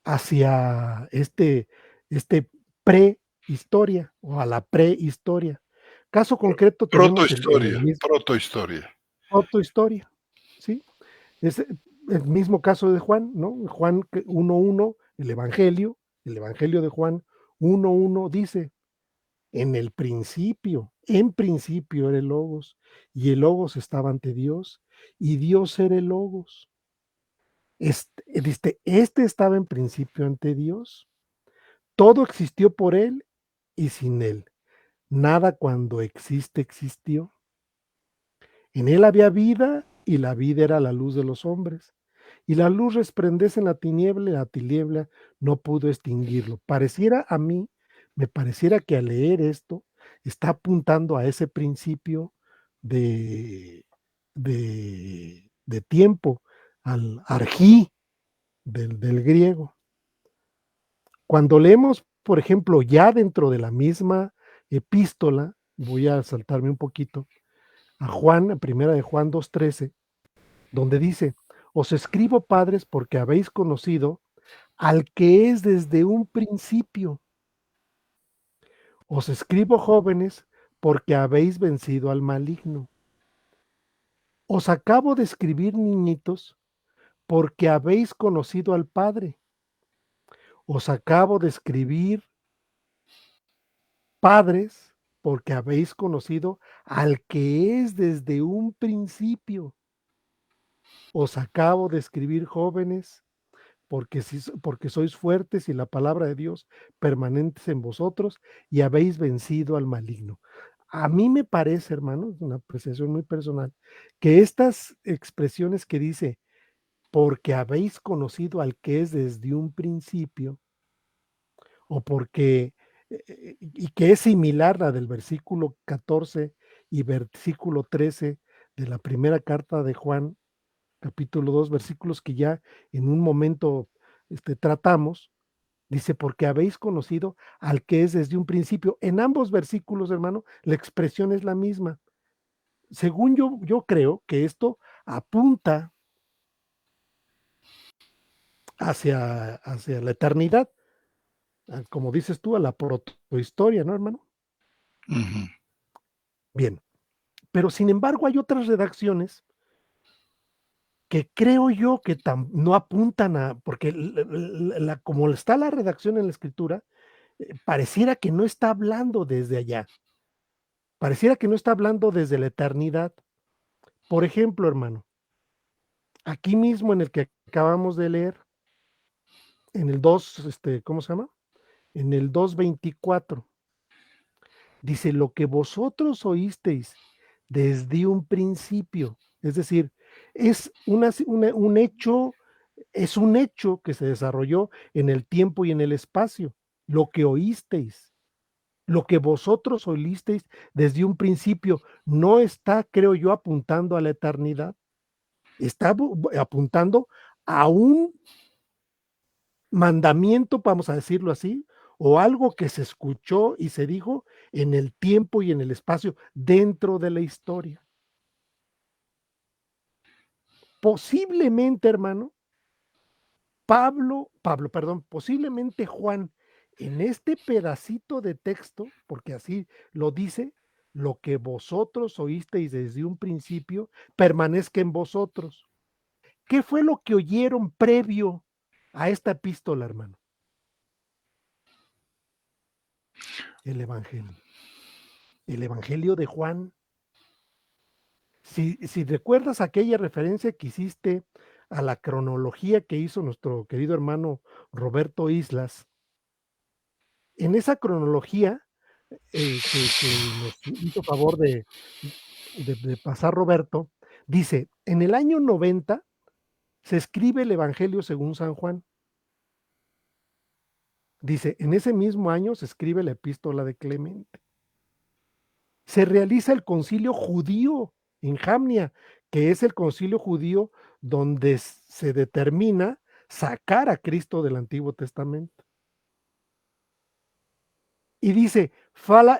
hacia este prehistoria o a la prehistoria. Caso concreto tenemos el Protohistoria, mismo protohistoria. protohistoria, ¿sí? Es el mismo caso de Juan, ¿no? Juan 1:1, el Evangelio de Juan 1:1 dice: en principio era el Logos, y el Logos estaba ante Dios, y Dios era el Logos. Este estaba en principio ante Dios. Todo existió por él y sin él. Nada cuando existe existió. En él había vida y la vida era la luz de los hombres. Y la luz resplandece en la tiniebla y la tiniebla no pudo extinguirlo. Pareciera a mí, me pareciera que al leer esto está apuntando a ese principio de, de tiempo, al arjí del griego. Cuando leemos, por ejemplo, ya dentro de la misma epístola, voy a saltarme un poquito, a Juan, primera de Juan 2:13, donde dice, os escribo padres porque habéis conocido al que es desde un principio. Os escribo jóvenes porque habéis vencido al maligno. Os acabo de escribir niñitos porque habéis conocido al Padre. Os acabo de escribir padres porque habéis conocido al que es desde un principio. Os acabo de escribir jóvenes porque sois fuertes y la palabra de Dios permanentes en vosotros y habéis vencido al maligno. A mí me parece, hermano, es una apreciación muy personal, que estas expresiones que dice, porque habéis conocido al que es desde un principio, o porque, y que es similar a la del versículo 14 y versículo 13 de la primera carta de Juan, capítulo 2, versículos que ya en un momento tratamos. Dice, porque habéis conocido al que es desde un principio. En ambos versículos, hermano, la expresión es la misma. Según yo creo que esto apunta hacia la eternidad, como dices tú, a la protohistoria, ¿no, hermano? Ujú. Bien, pero sin embargo hay otras redacciones que creo yo que no apuntan porque como está la redacción en la escritura, pareciera que no está hablando desde allá, pareciera que no está hablando desde la eternidad. Por ejemplo, hermano, aquí mismo en el que acabamos de leer, en el 2, ¿cómo se llama? En el 2:24, dice, lo que vosotros oísteis desde un principio, es decir, es un hecho, es un hecho que se desarrolló en el tiempo y en el espacio, lo que oísteis. Lo que vosotros oísteis desde un principio no está, creo yo, apuntando a la eternidad, está apuntando a un mandamiento, vamos a decirlo así, o algo que se escuchó y se dijo en el tiempo y en el espacio dentro de la historia. Posiblemente, hermano, perdón, posiblemente Juan, en este pedacito de texto, porque así lo dice, lo que vosotros oísteis desde un principio, permanezca en vosotros. ¿Qué fue lo que oyeron previo a esta epístola, hermano? El Evangelio. El Evangelio de Juan. Si recuerdas aquella referencia que hiciste a la cronología que hizo nuestro querido hermano Roberto Islas, en esa cronología que nos hizo favor de pasar Roberto, dice, en el año 90 se escribe el Evangelio según San Juan. Dice, en ese mismo año se escribe la epístola de Clemente. Se realiza el concilio judío en Jamnia, que es el concilio judío donde se determina sacar a Cristo del Antiguo Testamento. Y dice,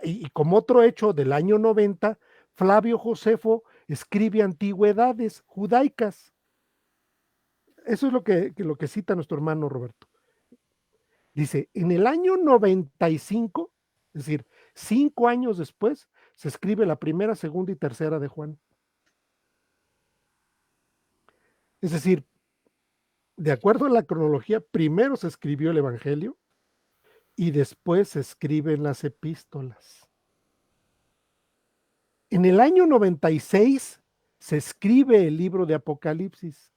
y como otro hecho del año 90, Flavio Josefo escribe antigüedades judaicas. Eso es lo que cita nuestro hermano Roberto. Dice, en el año 95, es decir, 5 años después, se escribe la primera, segunda y tercera de Juan. Es decir, de acuerdo a la cronología, primero se escribió el Evangelio y después se escriben las epístolas. En el año 96 se escribe el libro de Apocalipsis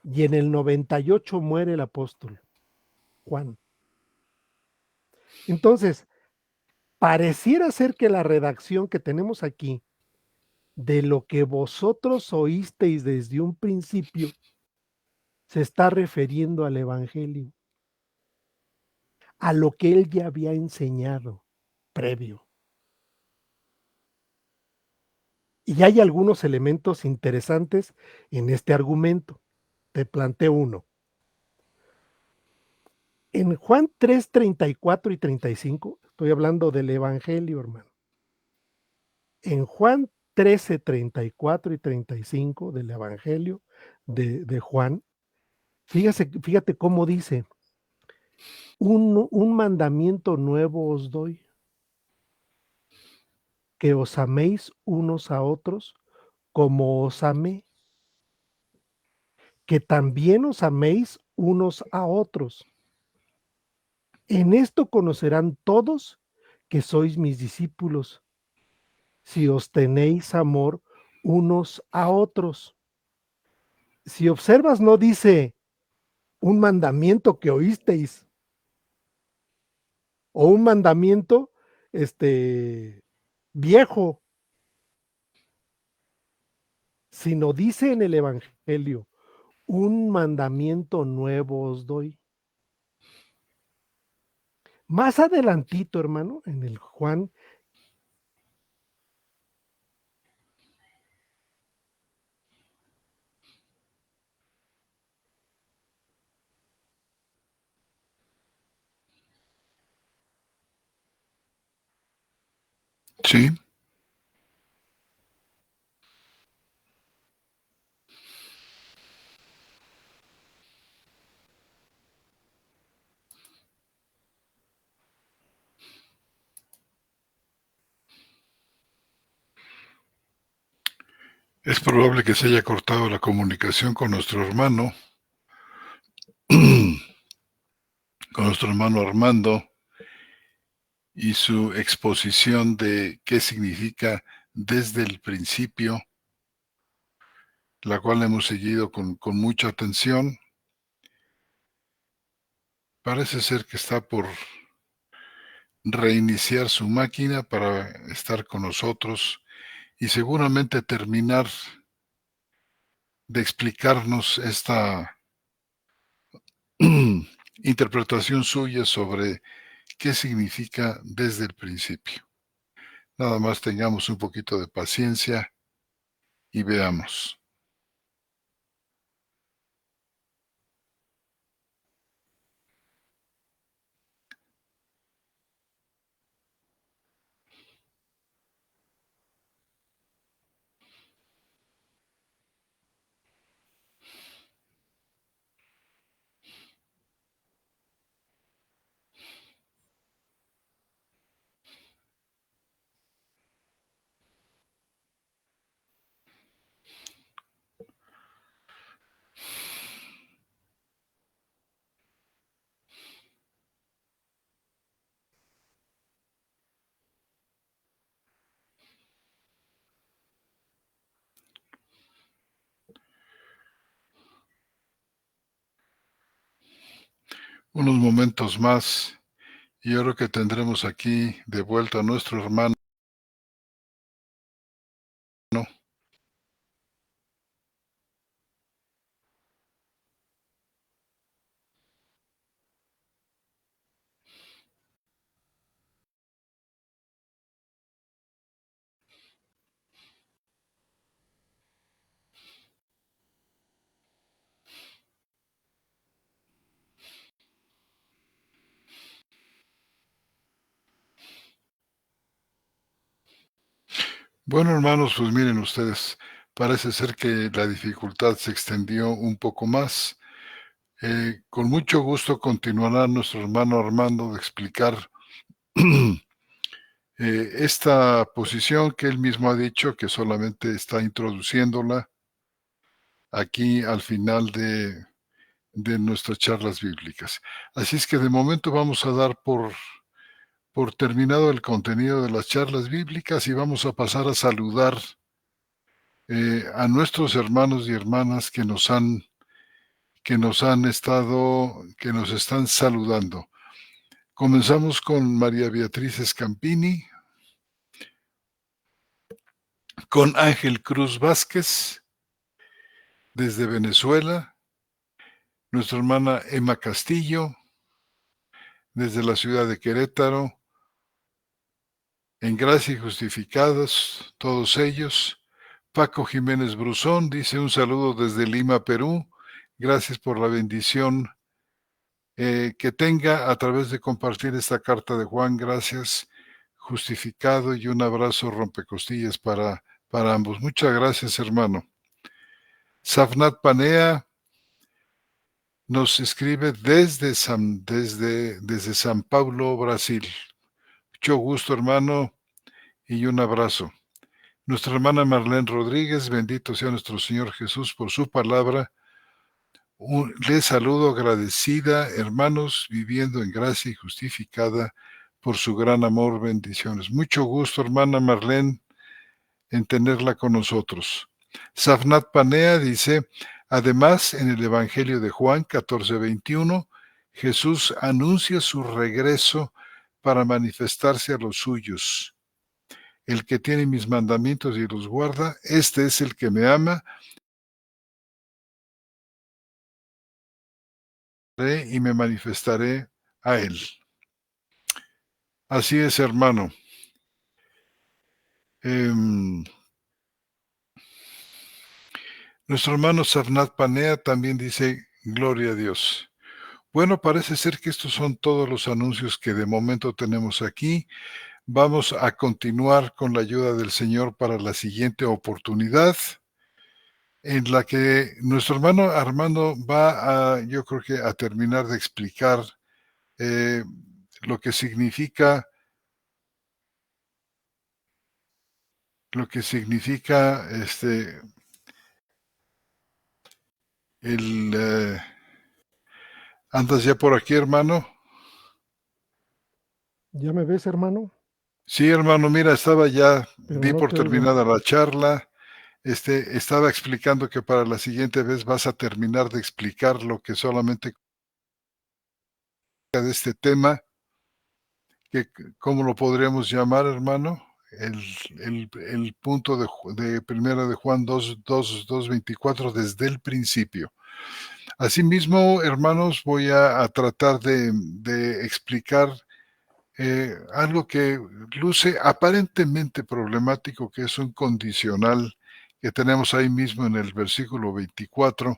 y en el 98 muere el apóstol Juan. Entonces, pareciera ser que la redacción que tenemos aquí de lo que vosotros oísteis desde un principio se está refiriendo al Evangelio, a lo que él ya había enseñado previo. Y hay algunos elementos interesantes en este argumento. Te planteo uno. En Juan 3, 34 y 35, estoy hablando del Evangelio, hermano. En Juan 13, 34 y 35 del Evangelio de Juan, fíjate cómo dice, un mandamiento nuevo os doy, que os améis unos a otros como os amé, que también os améis unos a otros. En esto conocerán todos que sois mis discípulos, si os tenéis amor unos a otros. Si observas, no dice un mandamiento que oísteis o un mandamiento viejo, sino dice en el Evangelio, un mandamiento nuevo os doy. Más adelantito, hermano, en el Juan Sí. Es probable que se haya cortado la comunicación con nuestro hermano, Armando, y su exposición de qué significa desde el principio, la cual hemos seguido con mucha atención. Parece ser que está por reiniciar su máquina para estar con nosotros y seguramente terminar de explicarnos esta interpretación suya sobre qué significa desde el principio. Nada más tengamos un poquito de paciencia y veamos. Unos momentos más y yo creo que tendremos aquí de vuelta a nuestro hermano. Bueno, hermanos, pues miren ustedes, parece ser que la dificultad se extendió un poco más. Con mucho gusto continuará nuestro hermano Armando de explicar esta posición que él mismo ha dicho que solamente está introduciéndola aquí al final de nuestras charlas bíblicas. Así es que de momento vamos a dar por terminado el contenido de las charlas bíblicas y vamos a pasar a saludar a nuestros hermanos y hermanas que nos están saludando. Comenzamos con María Beatriz Scampini, con Ángel Cruz Vázquez, desde Venezuela, nuestra hermana Emma Castillo, desde la ciudad de Querétaro, en gracia y justificados, todos ellos. Paco Jiménez Bruzón dice un saludo desde Lima, Perú. Gracias por la bendición que tenga a través de compartir esta carta de Juan. Gracias, justificado, y un abrazo rompecostillas para ambos. Muchas gracias, hermano. Safnat Panea nos escribe desde San Paulo, Brasil. Mucho gusto, hermano, y un abrazo. Nuestra hermana Marlene Rodríguez, bendito sea nuestro Señor Jesús por su palabra. Les saludo agradecida, hermanos, viviendo en gracia y justificada por su gran amor, bendiciones. Mucho gusto, hermana Marlene, en tenerla con nosotros. Safnat Panea dice, además, en el Evangelio de Juan 14:21, Jesús anuncia su regreso para manifestarse a los suyos. El que tiene mis mandamientos y los guarda, este es el que me ama, y me manifestaré a él. Así es, hermano. Nuestro hermano Safnat Panea también dice, gloria a Dios. Bueno, parece ser que estos son todos los anuncios que de momento tenemos aquí. vamos a continuar con la ayuda del Señor para la siguiente oportunidad, en la que nuestro hermano Armando va a, yo creo que a terminar de explicar eh, lo que significa el ¿andas ya por aquí, hermano? ¿Ya me ves, hermano? Sí, hermano, mira, Pero di no por te oigo. terminada la charla. Estaba explicando que para la siguiente vez vas a terminar de explicar lo que solamente de este tema, que cómo lo podríamos llamar, hermano, el punto de primera de Juan 2:24 desde el principio. Asimismo, hermanos, voy a tratar de explicar algo que luce aparentemente problemático, que es un condicional que tenemos ahí mismo en el versículo 24,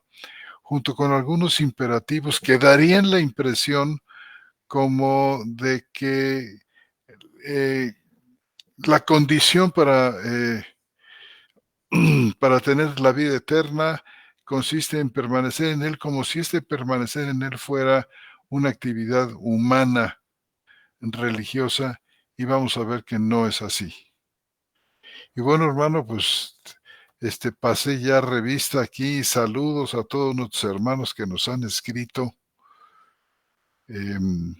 junto con algunos imperativos que darían la impresión como de que eh, la condición para tener la vida eterna consiste en permanecer en Él, como si este permanecer en Él fuera una actividad humana, religiosa, y vamos a ver que no es así. Y bueno, hermano, pues pasé ya revista aquí, saludos a todos nuestros hermanos que nos han escrito. Em,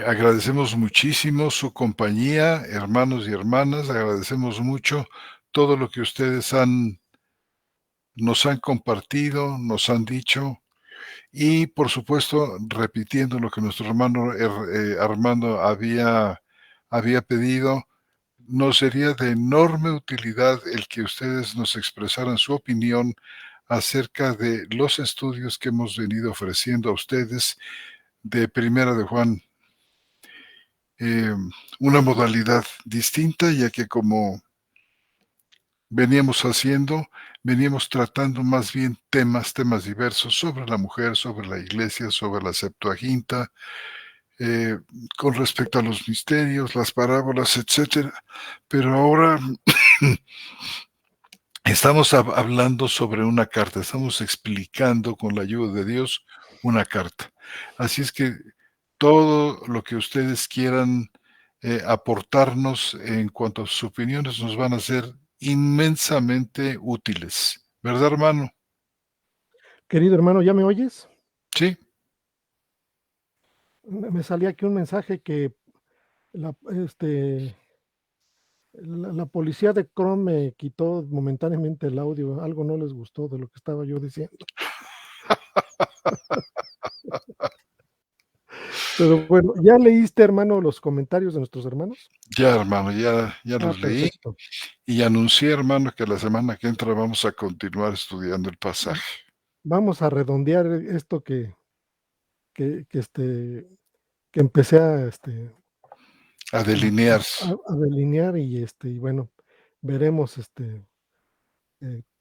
Agradecemos muchísimo su compañía, hermanos y hermanas, agradecemos mucho todo lo que ustedes nos han compartido, nos han dicho, y por supuesto, repitiendo lo que nuestro hermano Armando había pedido, nos sería de enorme utilidad el que ustedes nos expresaran su opinión acerca de los estudios que hemos venido ofreciendo a ustedes de Primera de Juan, eh, una modalidad distinta, ya que como veníamos haciendo, veníamos tratando más bien temas diversos sobre la mujer, sobre la iglesia, sobre la Septuaginta, eh, con respecto a los misterios, las parábolas, etcétera. Pero ahora estamos hablando sobre una carta, estamos explicando con la ayuda de Dios una carta. Así es que todo lo que ustedes quieran aportarnos en cuanto a sus opiniones nos van a ser inmensamente útiles. ¿Verdad, hermano? Querido hermano, ¿ya me oyes? Sí. Me salía aquí un mensaje que la, este, la policía de Chrome me quitó momentáneamente el audio. Algo no les gustó de lo que estaba yo diciendo. Pero bueno, ¿ya leíste, hermano, los comentarios de nuestros hermanos? Ya, hermano, ya Ah, los leí perfecto. y anuncié, hermano, que la semana que entra vamos a continuar estudiando el pasaje. Vamos a redondear esto que, que, este, que empecé A delinear. a delinear y bueno, veremos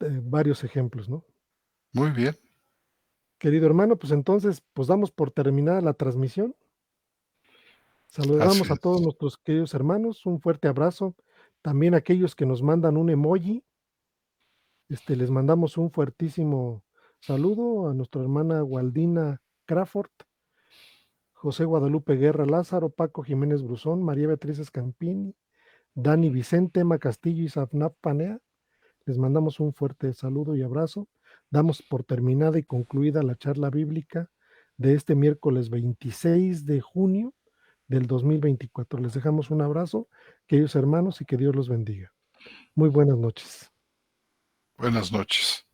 varios ejemplos, ¿no? Muy bien, Querido hermano, pues entonces, pues damos por terminada la transmisión. así Saludamos a todos es. nuestros queridos hermanos, un fuerte abrazo. También a aquellos que nos mandan un emoji, les mandamos un fuertísimo saludo a nuestra hermana Waldina Crawford, José Guadalupe Guerra Lázaro, Paco Jiménez Bruzón, María Beatriz Escampini, Dani Vicente, Emma Castillo y Safnap Panea. Les mandamos un fuerte saludo y abrazo. Damos por terminada y concluida la charla bíblica de este miércoles 26 de junio del 2024. Les dejamos un abrazo, queridos hermanos, y que Dios los bendiga. Muy buenas noches. Buenas noches.